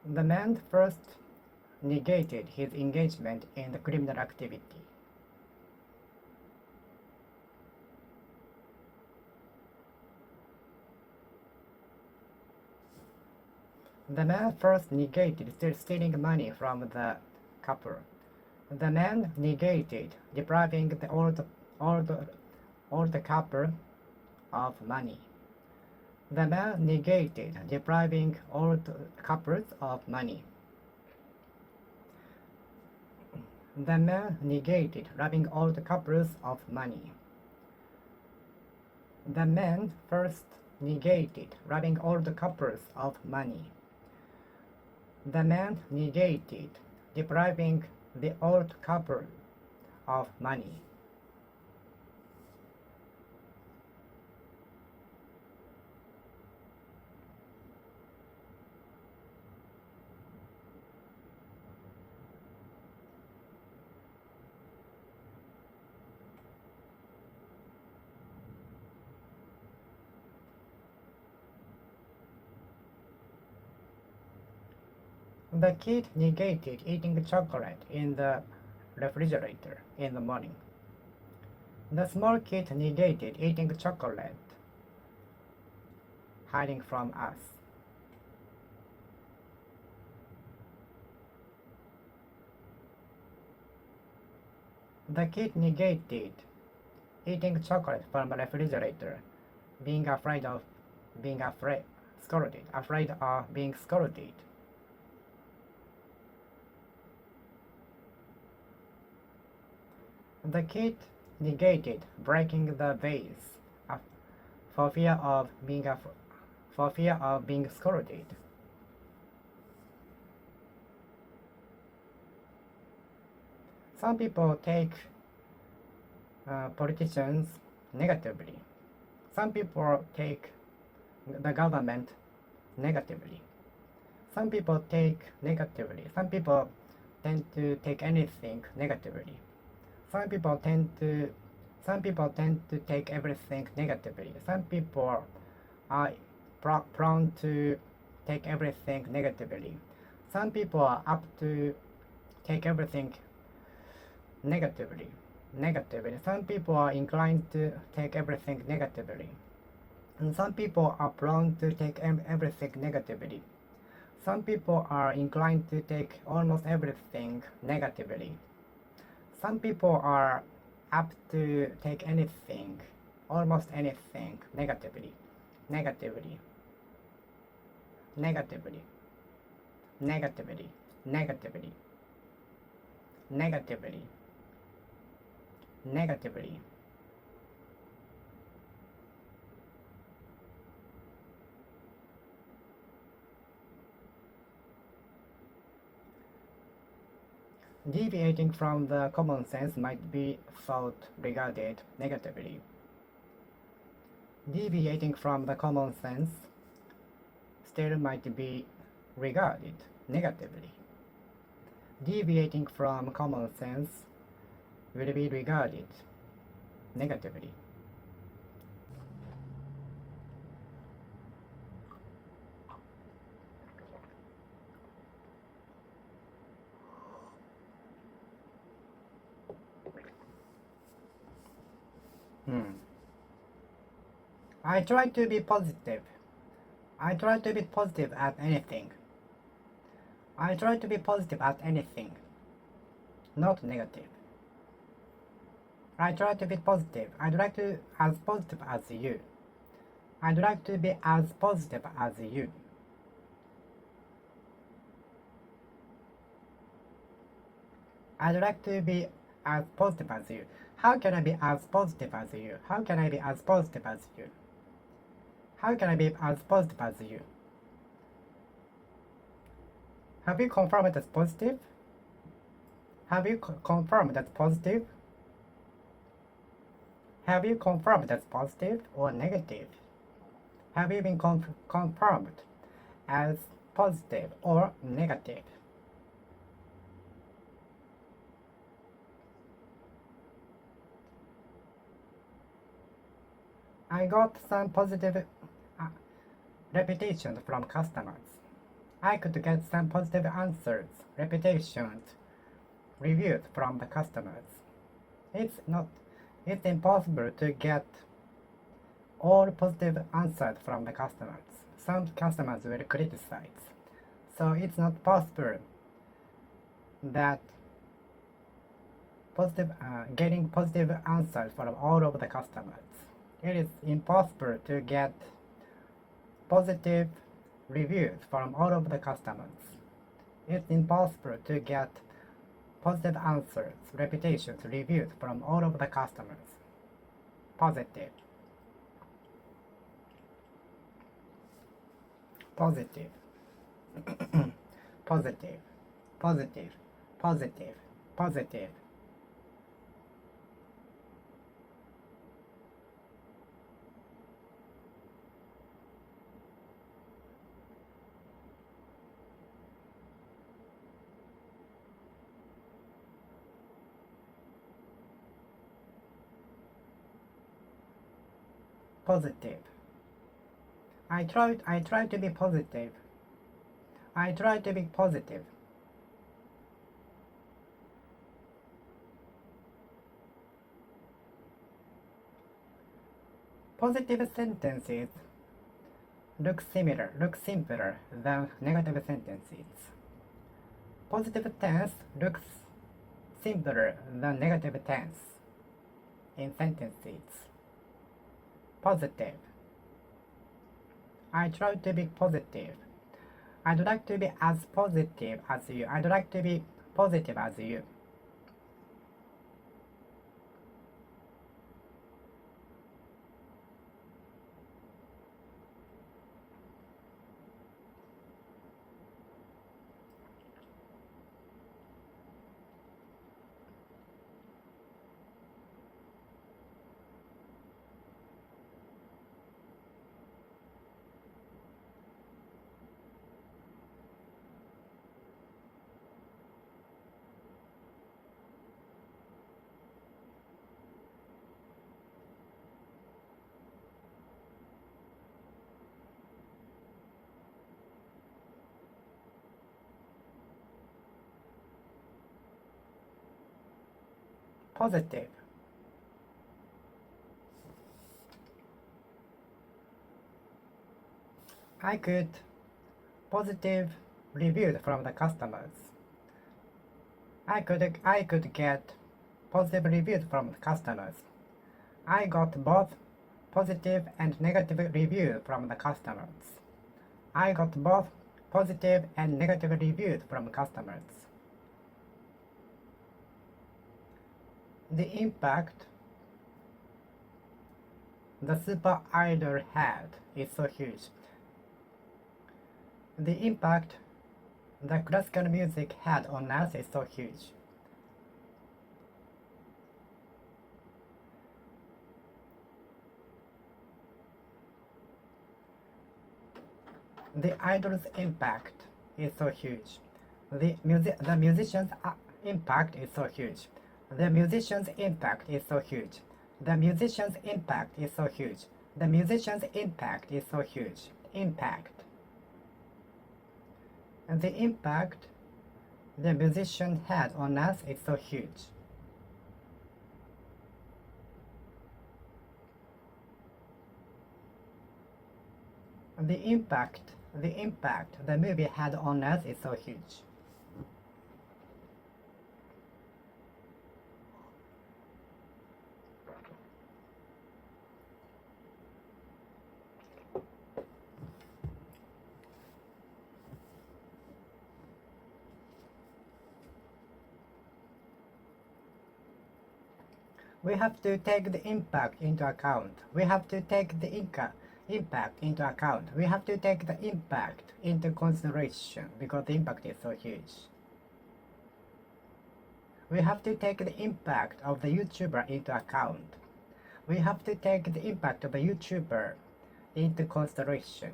S1: The man first negated his engagement in the criminal activity. The man first negated stealing money from the couple. The man negated depriving the old couple of money. The man negated depriving old couples of money. The man negated robbing old couples of money. The man first negated robbing old couples of money. The man negated depriving the old couple of money. The kid negated eating chocolate in the refrigerator in the morning. The small kid negated eating chocolate, hiding from us. The kid negated eating chocolate from the refrigerator, afraid of being scolded. The kid negated breaking the vase for fear of being scolded. Some people take politicians negatively. Some people take the government negatively. Some people take negatively. Some people tend to take anything negatively. Some people tend to take everything negatively. Some people are prone to take everything negatively. Some people are apt to take everything negatively. Some people are inclined to take everything negatively. And some people are prone to take everything negatively. Some people are inclined to take almost everything negatively. Some people are apt to take anything, almost anything, negatively. Deviating from the common sense might be regarded negatively. Deviating from the common sense still might be regarded negatively. Deviating from common sense will be regarded negatively. I try to be positive. I try to be positive at anything. I try to be positive at anything, not negative. I try to be positive. I'd like to as positive as you. I'd like to be as positive as you. I'd like to be as positive as you. How can I be as positive as you? How can I be as positive as you? How can I be as positive as you? Have you confirmed that's positive? Have you confirmed that's positive? Have you confirmed that's positive or negative? Have you been confirmed as positive or negative? I got some positive reputations from customers. I could get some positive answers, reputations, reviews from the customers. It's impossible to get all positive answers from the customers. Some customers will criticize. So it's not possible that getting positive answers from all of the customers. It is impossible to get positive reviews from all of the customers. It's impossible to get positive answers, reputations, reviews from all of the customers. Positive. Positive. Positive. Positive. Positive. Positive. Positive. I try to be positive. I try to be positive. Positive sentences look simpler than negative sentences. Positive tense looks simpler than negative tense in sentences. Positive. I try to be positive. I'd like to be as positive as you. I'd like to be positive as you. Positive. I could positive reviews from the customers. I could get positive reviews from the customers. I got both positive and negative reviews from the customers. I got both positive and negative reviews from customers. The impact the super idol had is so huge. The impact the classical music had on us is so huge. The idol's impact is so huge. The musician's impact is so huge. The musician's impact is so huge. The musician's impact is so huge. The musician's impact is so huge. Impact. And the impact the musician had on us is so huge. The impact the movie had on us is so huge. We have to take the impact into account. We have to take the impact into account. We have to take the impact into consideration because the impact is so huge. We have to take the impact of the YouTuber into account. We have to take the impact of the YouTuber into consideration.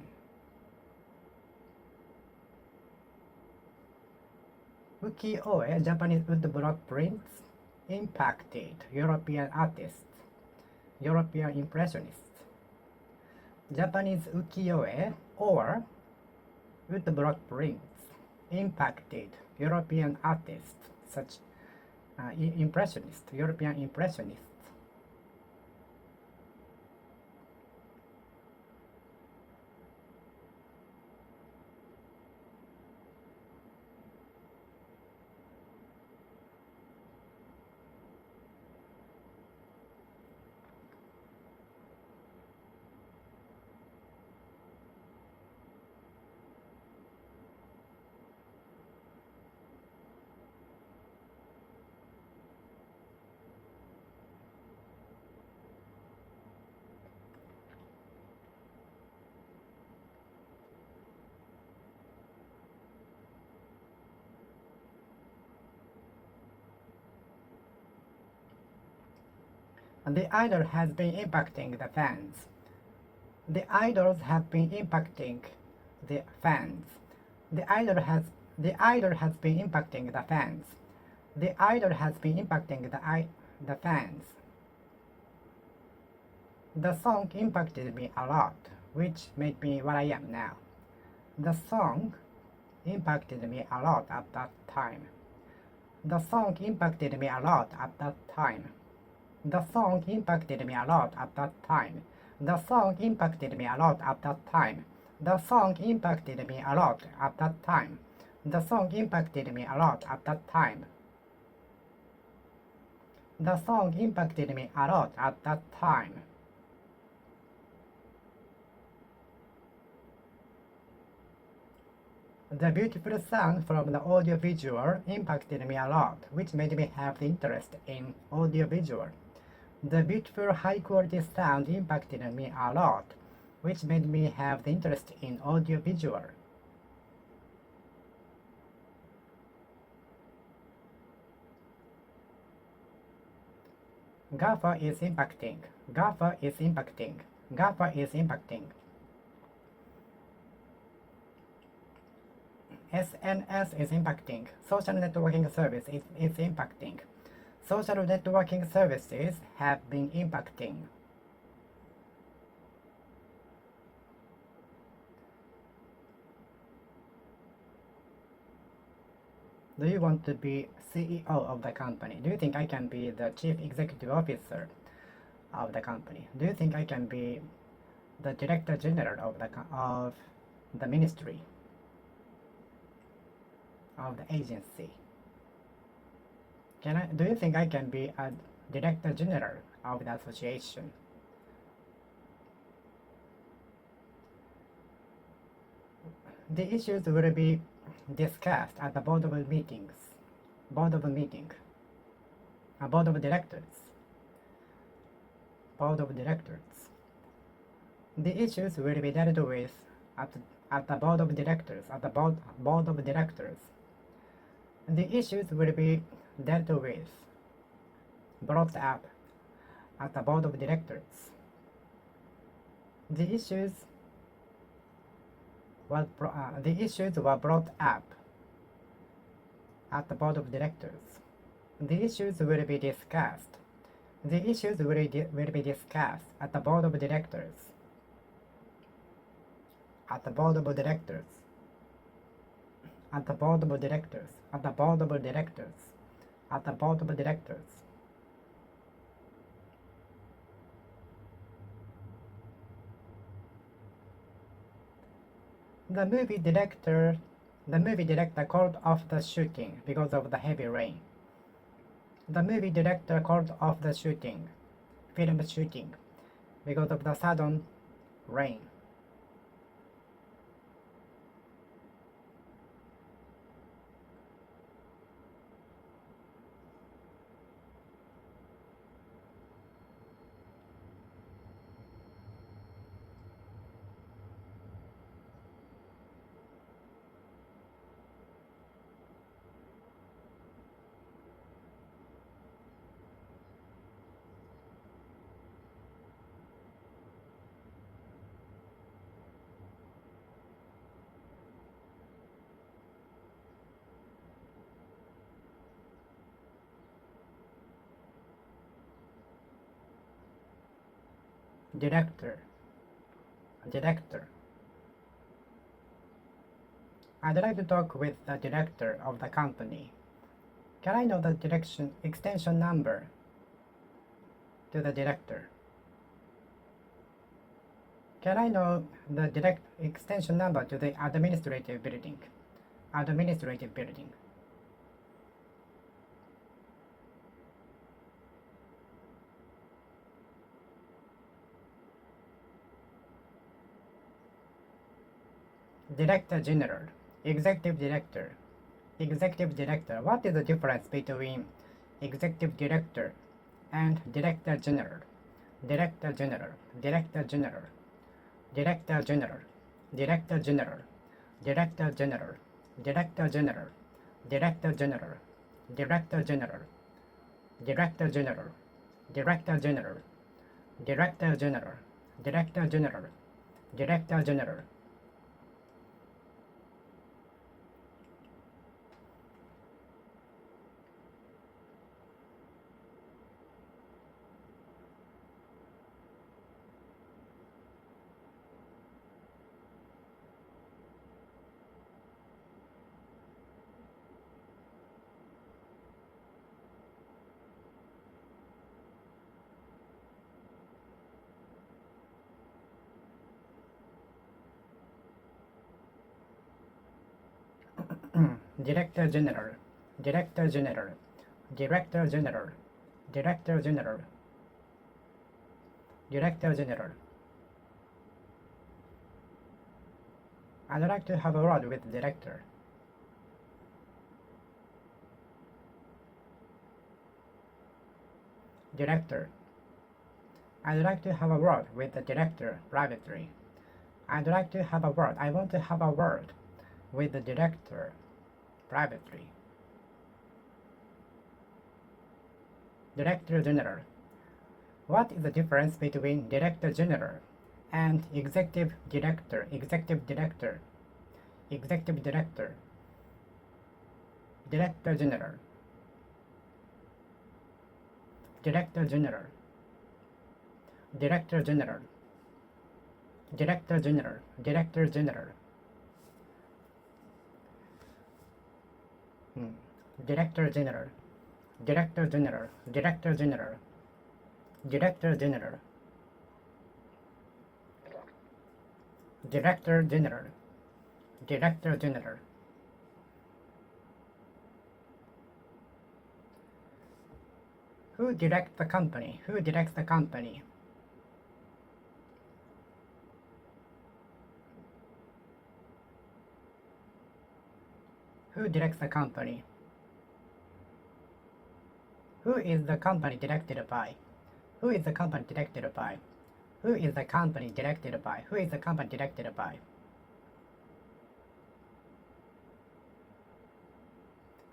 S1: Ukiyo-e, Japanese woodblock prints, impacted European artists, European impressionists. Japanese ukiyo-e or woodblock prints impacted European artists, such impressionists, European impressionists. The idol has been impacting the fans. The idols have been impacting the fans. The idol has been impacting the fans. The idol has been impacting the fans. The song impacted me a lot, which made me what I am now. The song impacted me a lot at that time. The song impacted me a lot at that time. The song impacted me a lot at that time. The song impacted me a lot at that time. The song impacted me a lot at that time. The song impacted me a lot at that time. The song impacted me a lot at that time. The beautiful sound from the audiovisual impacted me a lot, which made me have the interest in audiovisual. The beautiful high-quality sound impacted me a lot, which made me have the interest in audiovisual. GAFA is impacting. GAFA is impacting. GAFA is impacting. SNS is impacting. Social networking service is impacting. Social networking services have been impacting. Do you want to be CEO of the company? Do you think I can be the chief executive officer of the company? Do you think I can be the director general of the ministry, of the agency? Do you think I can be a director general of the association? The issues will be discussed at the board of directors. Board of directors. The issues will be dealt with at the board of directors. Board of directors. The issues will be dealt with, brought up at the board of directors. The issues were brought up at the board of directors. The issues will be discussed. The issues will be discussed at the board of directors. At the board of directors. At the board of directors. At the board of directors. At the board of directors. The movie director called off the shooting because of the heavy rain. The movie director called off the film shooting, because of the sudden rain. Director. I'd like to talk with the director of the company. Can I know the extension number to the director? Can I know the extension number to the administrative building? Administrative building. Director General, Executive Director, Executive Director. What is the difference between Executive Director and Director General? Director General, Director General, Director General, Director General, Director General, Director General, Director General, Director General, Director General, Director General, Director General, Director General, Director General. Director General, Director General, Director General, Director General, Director General. I'd like to have a word with the director. Director. I'd like to have a word with the director privately. I'd like to have a word. I want to have a word with the director privately. Director General. What is the difference between Director General and Executive Director? Executive Director. Executive Director. Director General. Director General. Director General. Director General. Director General. Director General. Director General. Director General. Director General. Director General. Director General. Who directs the company? Who directs the company? Who directs the company? Who is the company directed by? Who is the company directed by? Who is the company directed by? Who is the company directed by?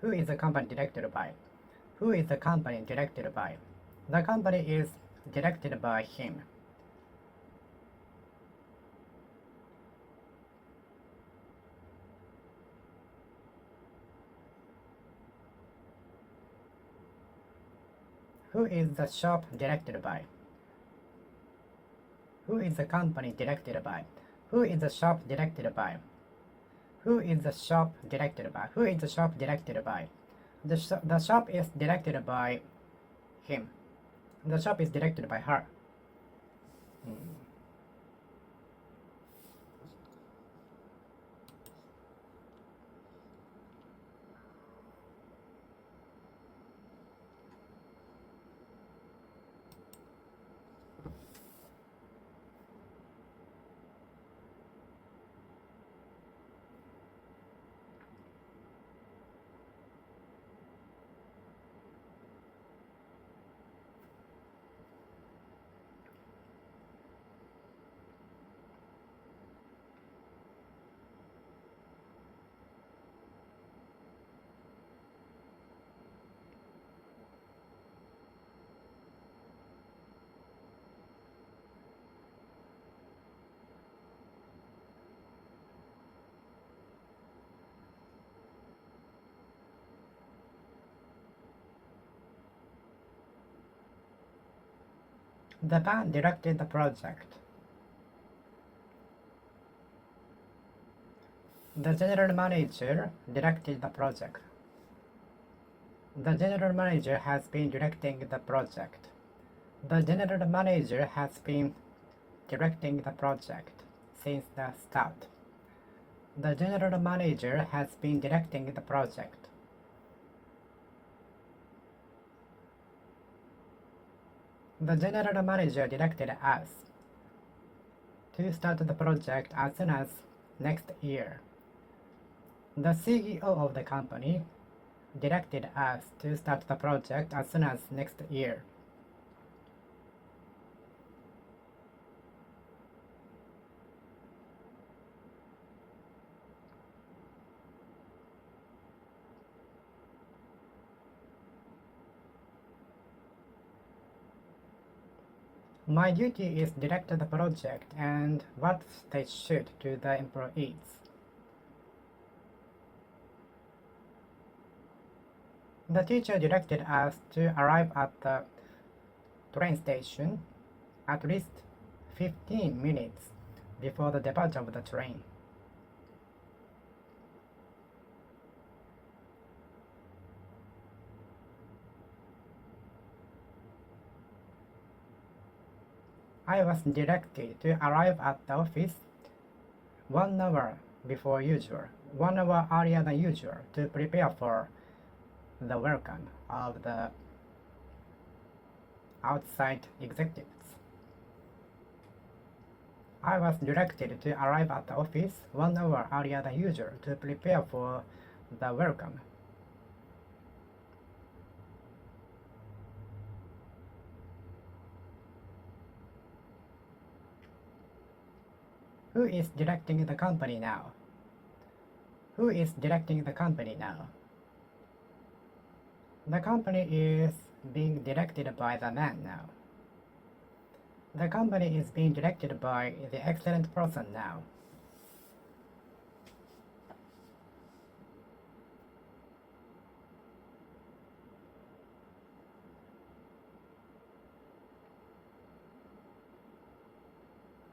S1: Who is the company directed by? Who is the company directed by? The company is directed by him. Who is the shop directed by? Who is the company directed by? Who is the shop directed by? Who is the shop directed by? Who is the shop directed by? The shop is directed by him. The shop is directed by her. The band directed the project. The general manager directed the project. The general manager has been directing the project. The general manager has been directing the project since the start. The general manager has been directing the project. The general manager directed us to start the project as soon as next year. The CEO of the company directed us to start the project as soon as next year. My duty is direct the project and what they should to the employees. The teacher directed us to arrive at the train station at least 15 minutes before the departure of the train. I was directed to arrive at the office 1 hour before usual, 1 hour earlier than usual, to prepare for the welcome of the outside executives. I was directed to arrive at the office 1 hour earlier than usual to prepare for the welcome. Who is directing the company now? Who is directing the company now? The company is being directed by the man now. The company is being directed by the excellent person now.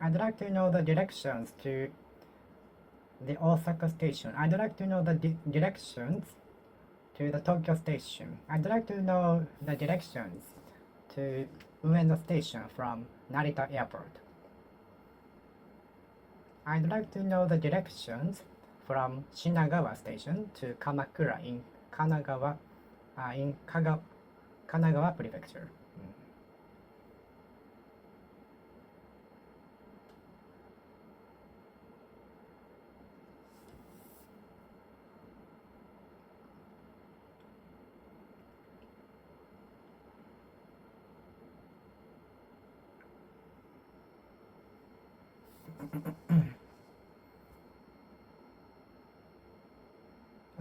S1: I'd like to know the directions to the Osaka station. I'd like to know the directions to the Tokyo station. I'd like to know the directions to Ueno station from Narita Airport. I'd like to know the directions from Shinagawa station to Kamakura in Kanagawa Prefecture.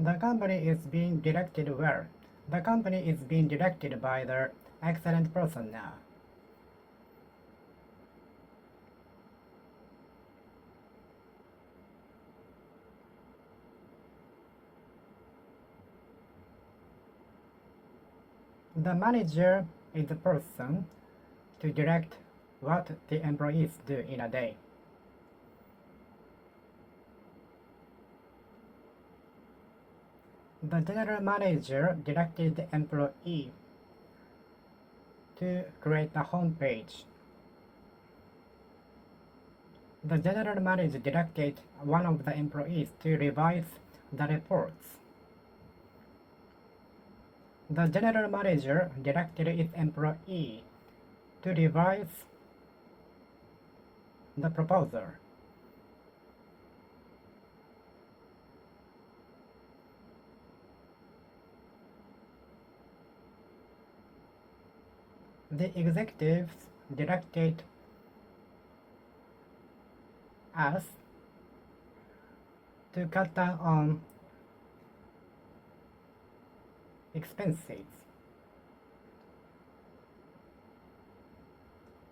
S1: The company is being directed well. The company is being directed by the excellent person now. The manager is the person to direct what the employees do in a day. The general manager directed the employee to create a home page. The general manager directed one of the employees to revise the reports. The general manager directed its employee to revise the proposal. The executives directed us to cut down on expenses.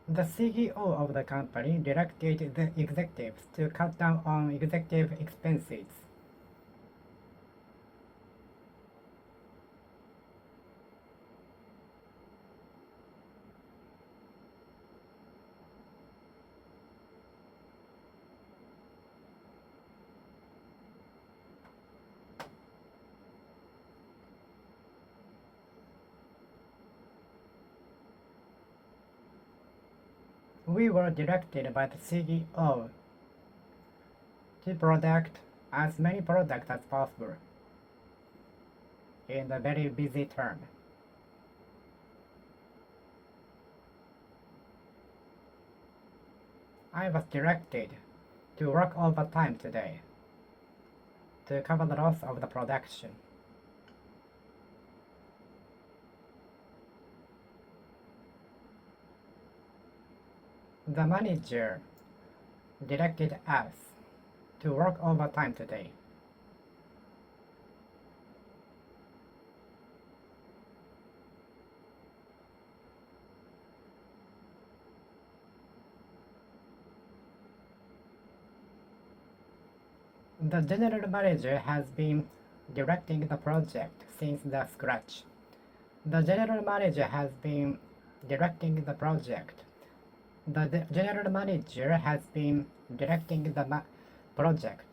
S1: The CEO of the company directed the executives to cut down on executive expenses. We were directed by the CEO to produce as many products as possible in a very busy term. I was directed to work overtime today to cover the loss of the production. The manager directed us to work overtime today. The general manager has been directing the project since the scratch. The general manager has been directing the project. The general manager has been directing the project.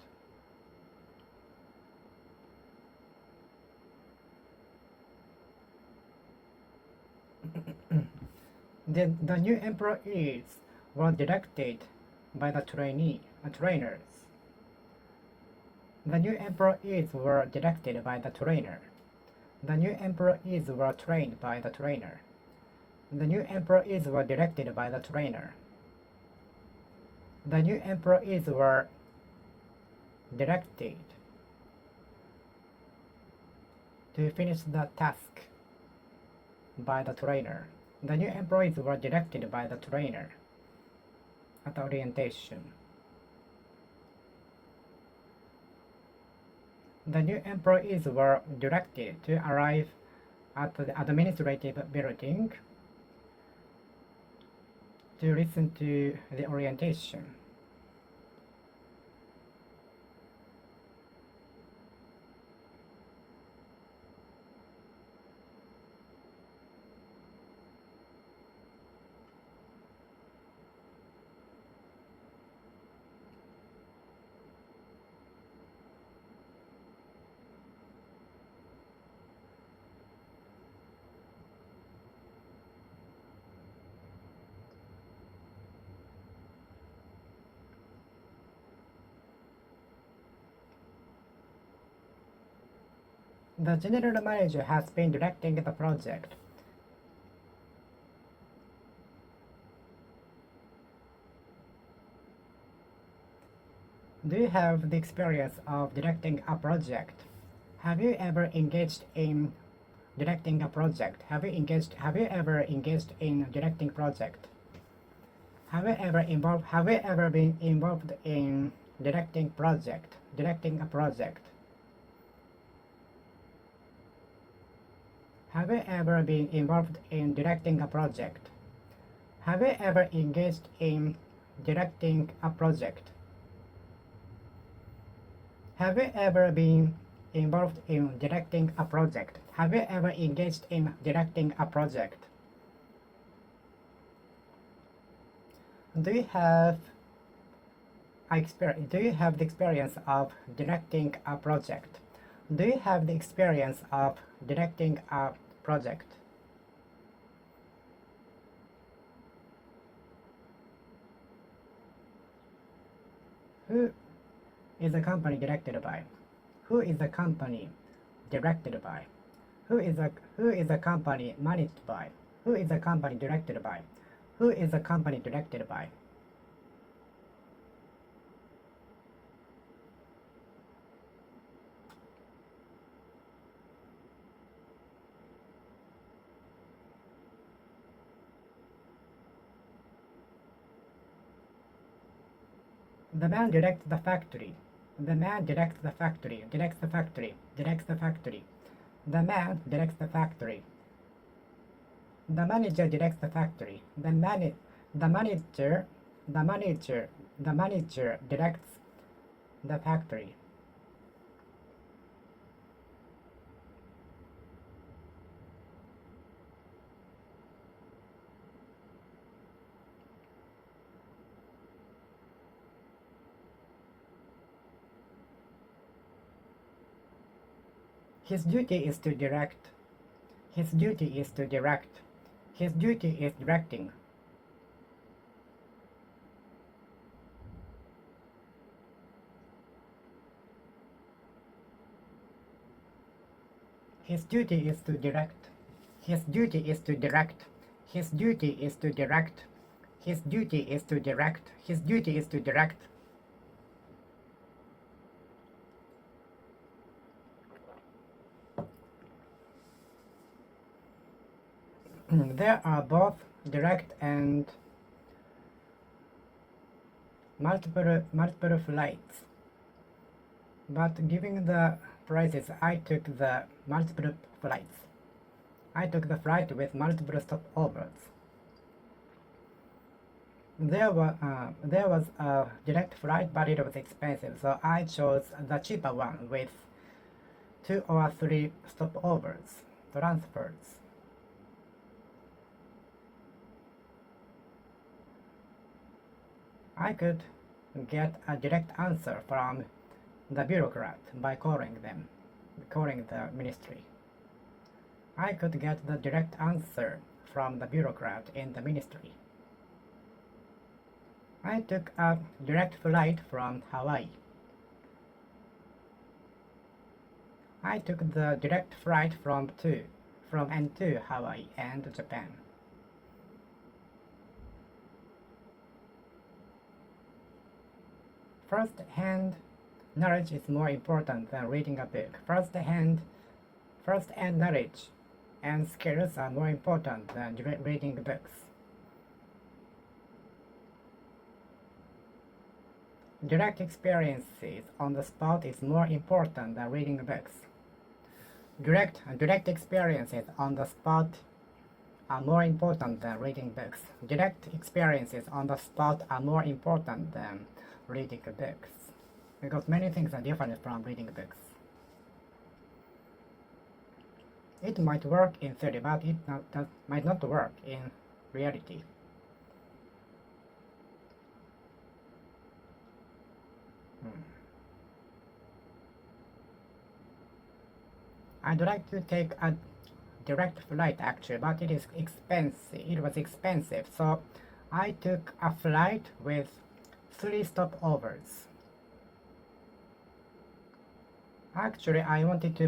S1: The new employees were directed by the trainers. The new employees were directed by the trainer. The new employees were trained by the trainer. The new employees were directed by the trainer. The new employees were directed to finish the task by the trainer. The new employees were directed by the trainer at orientation. The new employees were directed to arrive at the administrative building to listen to the orientation. The general manager has been directing the project. Do you have the experience of directing a project? Have you ever engaged in directing a project? Have you ever engaged in directing project? Have you ever been involved in directing a project? Have you ever been involved in directing a project? Have you ever engaged in directing a project? Have you ever been involved in directing a project? Have you ever engaged in directing a project? Do you have do you have the experience of directing a project? Do you have the experience of directing a project? Who is the company directed by? Who is the company directed by? Who is the company managed by? Who is the company directed by? Who is the company directed by? The man directs the factory. The man directs the factory. Directs the factory. Directs the factory. The man directs the factory. The manager directs the factory. The manager directs the factory. His duty is to direct. His duty is to direct. His duty is directing. His duty is to direct. His duty is to direct. His duty is to direct. His duty is to direct. His duty is to direct. There are both direct and multiple flights. But given the prices, I took the multiple flights. I took the flight with multiple stopovers. There was a direct flight, but it was expensive, so I chose the cheaper one with 2 or 3 stopovers, transfers. I could get a direct answer from the bureaucrat by calling the ministry. I could get the direct answer from the bureaucrat in the ministry. I took a direct flight from Hawaii. I took the direct flight from and to Hawaii and Japan. First-hand knowledge is more important than reading a book. First-hand knowledge and skills are more important than reading books. Direct experiences on the spot is more important than reading books. Direct experiences on the spot are more important than reading books. Direct experiences on the spot are more important than reading books, because many things are different from reading books. It might work in theory, but it might not work in reality. I'd like to take a direct flight actually, but it is expensive. It was expensive, so I took a flight with 3 stopovers. Actually, I wanted to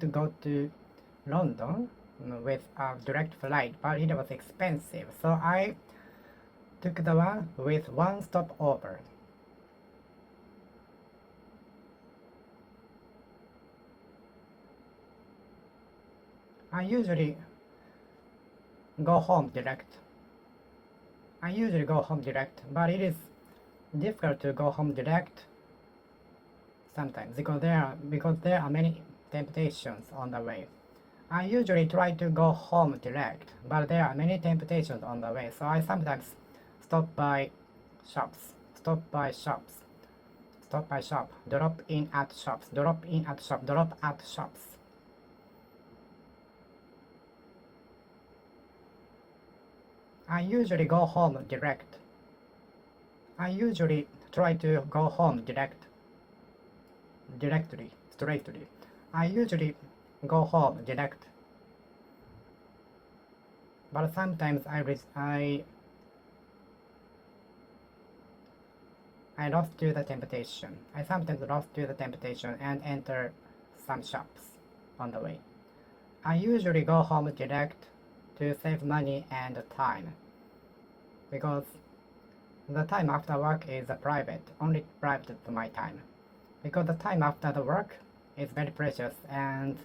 S1: go to London with a direct flight, but it was expensive, so I took the one with 1 stopover. I usually go home direct. But it is difficult to go home direct sometimes because there are many temptations on the way. I usually try to go home direct, but there are many temptations on the way, so I sometimes stop by shops, drop in at shops. I usually go home direct. I usually try to go home directly, straightly. I usually go home direct. But sometimes I lost to the temptation. I sometimes lost to the temptation and enter some shops on the way. I usually go home direct to save money and time, because the time after work is private, only private to my time. Because the time after the work is very precious, and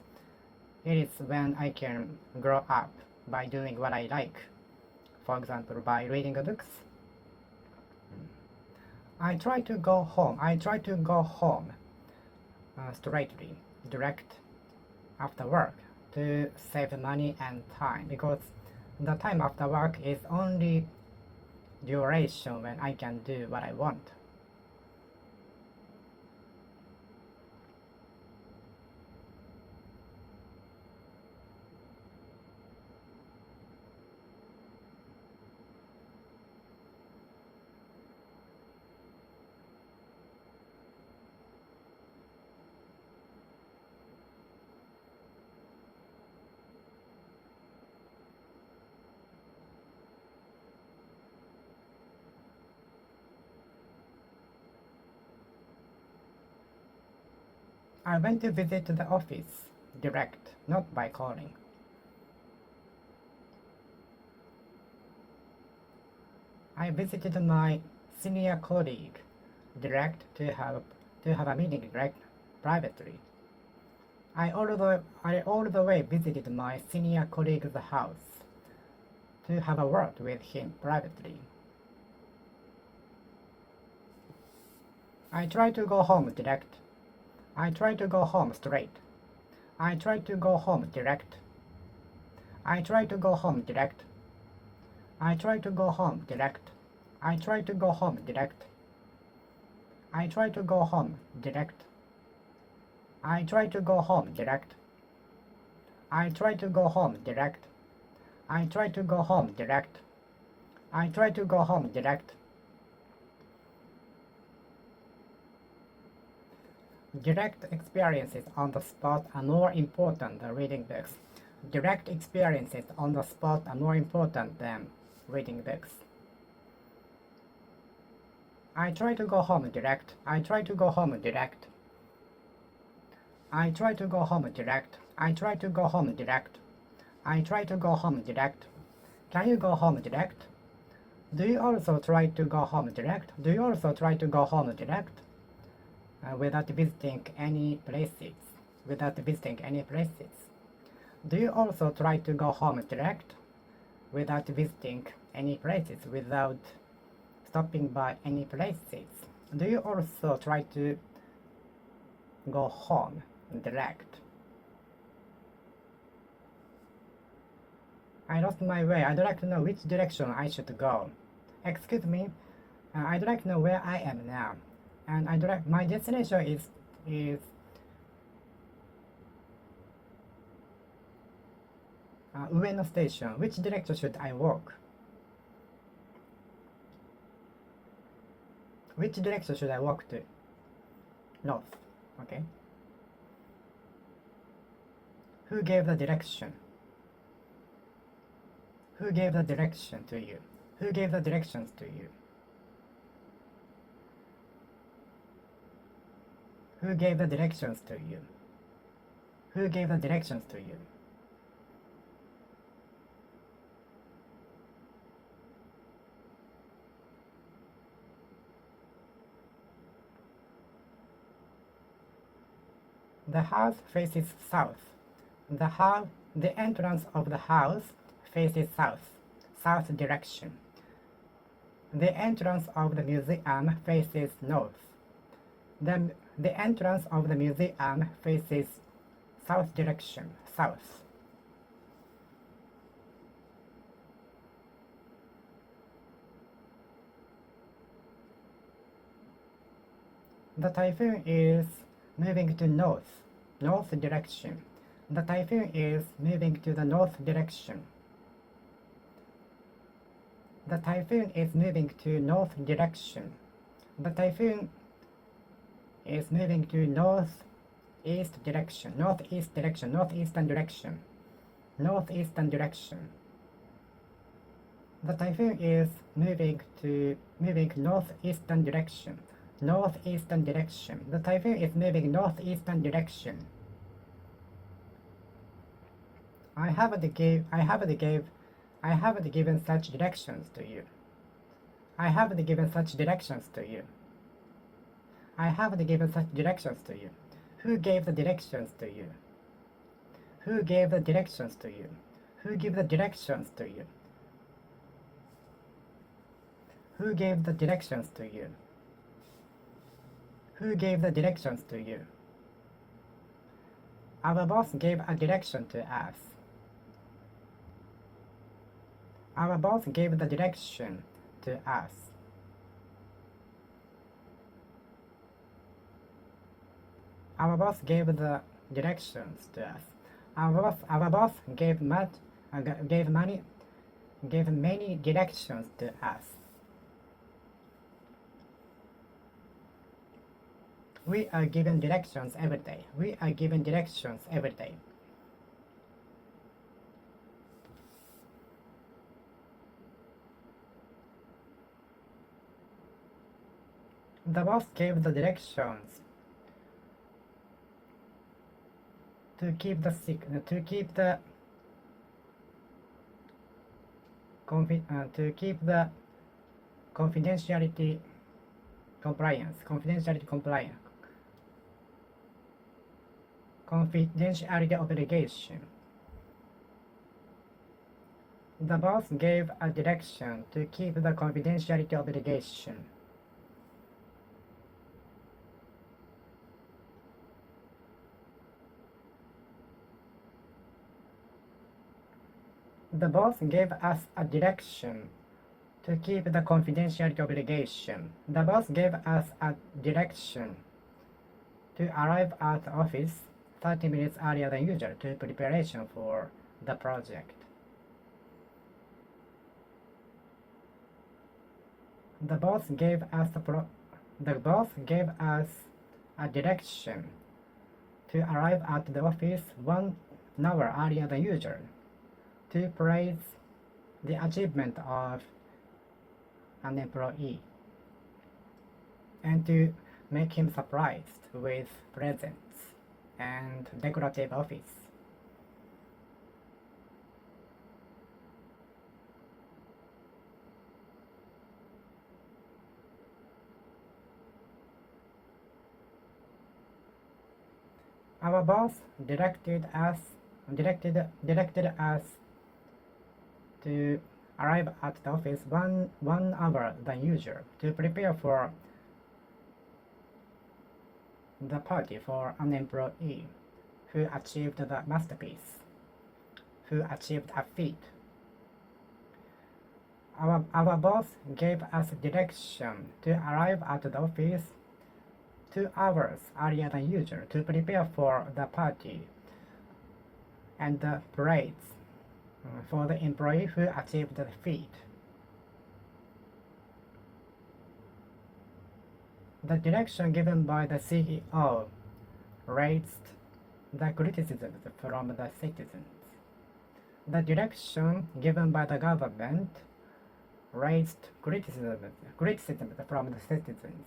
S1: it is when I can grow up by doing what I like. For example, by reading books. I try to go home straightly, direct after work to save money and time, because the time after work is only duration when I can do what I want. I went to visit the office direct, not by calling. I visited my senior colleague direct to have a meeting direct privately. I all the way visited my senior colleague's house to have a word with him privately. I try to go home direct. I try to go home straight. I try to go home direct. I try to go home direct. I try to go home direct. I try to go home direct. I try to go home direct. I try to go home direct. I try to go home direct. I try to go home direct. I try to go home direct. Direct experiences on the spot are more important than reading books. Direct experiences on the spot are more important than reading books. I try to go home direct. I try to go home direct. I try to go home direct. I try to go home direct. I try to go home direct. Can you go home direct? Do you also try to go home direct? Do you also try to go home direct? Without visiting any places. Without visiting any places. Do you also try to go home direct? Without visiting any places, without stopping by any places. Do you also try to go home direct? I lost my way. I'd like to know which direction I should go. Excuse me, I'd like to know where I am now. And my destination is Ueno Station. Which direction should I walk? Which direction should I walk to? North. Okay. Who gave the direction? Who gave the direction to you? Who gave the directions to you? Who gave the directions to you? Who gave the directions to you? The house faces south. The entrance of the house faces south, south direction. The entrance of the museum faces north. The entrance of the museum faces south direction, south. The typhoon is moving to north direction. The typhoon is moving to the north direction. The typhoon is moving to north direction. The typhoon is moving to northeast direction, northeast direction, northeastern direction, northeastern direction. The typhoon is moving northeastern direction, northeastern direction. The typhoon is moving northeastern direction. I haven't given such directions to you. I haven't given such directions to you. I haven't given such directions to you. Who gave the directions to you? Who gave the directions to you? Who gave the directions to you? Who gave the directions to you? Who gave the directions to you? Our boss gave a direction to us. Our boss gave the direction to us. Our boss gave the directions to us. Our boss gave many directions to us. We are given directions every day. We are given directions every day. The boss gave the directions to keep the confidentiality compliance. Confidentiality obligation. The boss gave a direction to keep the confidentiality obligation. The boss gave us a direction to keep the confidentiality obligation. The boss gave us a direction to arrive at the office 30 minutes earlier than usual to preparation for the project. The boss gave us a direction to arrive at the office 1 hour earlier than usual to praise the achievement of an employee and to make him surprised with presents and decorative office. Our boss directed us to arrive at the office one hour than usual to prepare for the party for an employee who achieved the masterpiece, who achieved a feat. Our boss gave us direction to arrive at the office 2 hours earlier than usual to prepare for the party and the parades for the employee who achieved the feat. The direction given by the CEO raised the criticisms from the citizens. The direction given by the government raised criticisms from the citizens.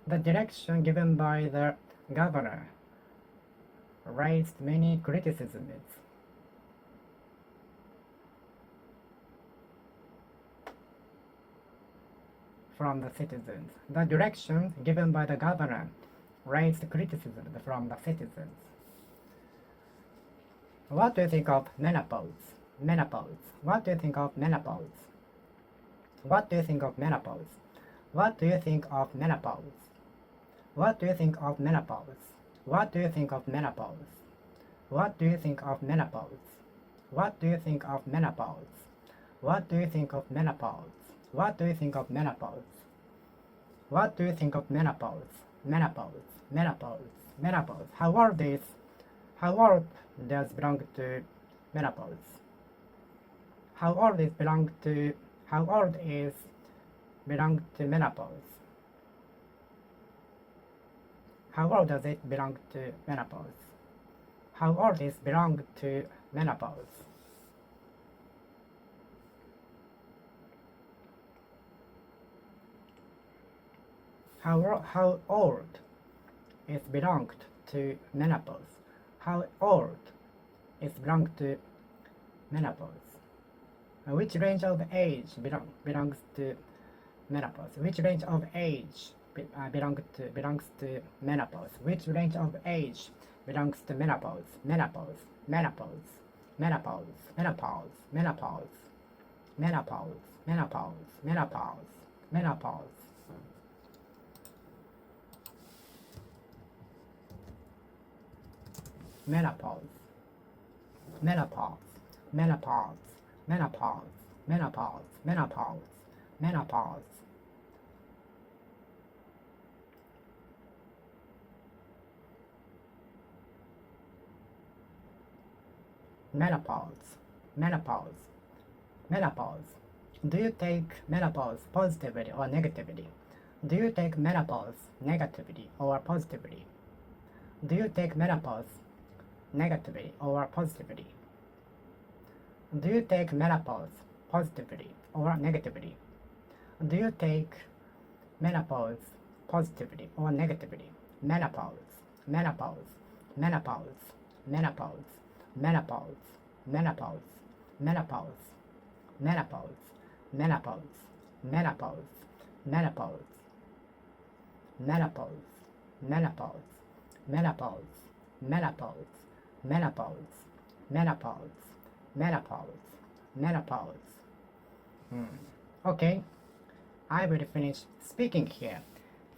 S1: The direction given by the governor raised many criticisms. From the citizens. The direction given by the governor raised criticism from the citizens. What do you think of menopause? Menopause. What do you think of menopause? What do you think of menopause? What do you think of menopause? What do you think of menopause? What do you think of menopause? What do you think of menopause? What do you think of menopause? What do you think of menopause? What do you think of menopause? What do you think of menopause? Menopause. How old does belong to menopause? How old is belong to How old is belong to menopause? How old does it belong to menopause? How old is belong to menopause? How old is belonged to menopause? How old is belong to menopause? Which range of age belongs to menopause? Which range of age belongs to menopause? Which range of age belongs to menopause? Menopause, menopause, menopause, menopause, menopause, menopause, menopause, menopause, menopause. Menopause, menopause, menopause, menopause, menopause, menopause, menopause. Menopause, menopause, menopause. Do you take menopause positively or negatively? Do you take menopause negatively or positively? Do you take menopause negatively or positively? Do you take menopause positively or negatively? Do you take menopause positively or negatively? Menopause, menopause, menopause, menopause, menopause, menopause, menopause, menopause, menopause, menopause, menopause, menopause, menopause, menopause, menopause, menopause, menopause, menopause, menopause. Okay, I will finish speaking here.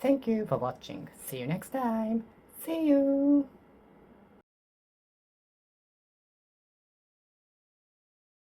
S1: Thank you for watching. See you next time. See you.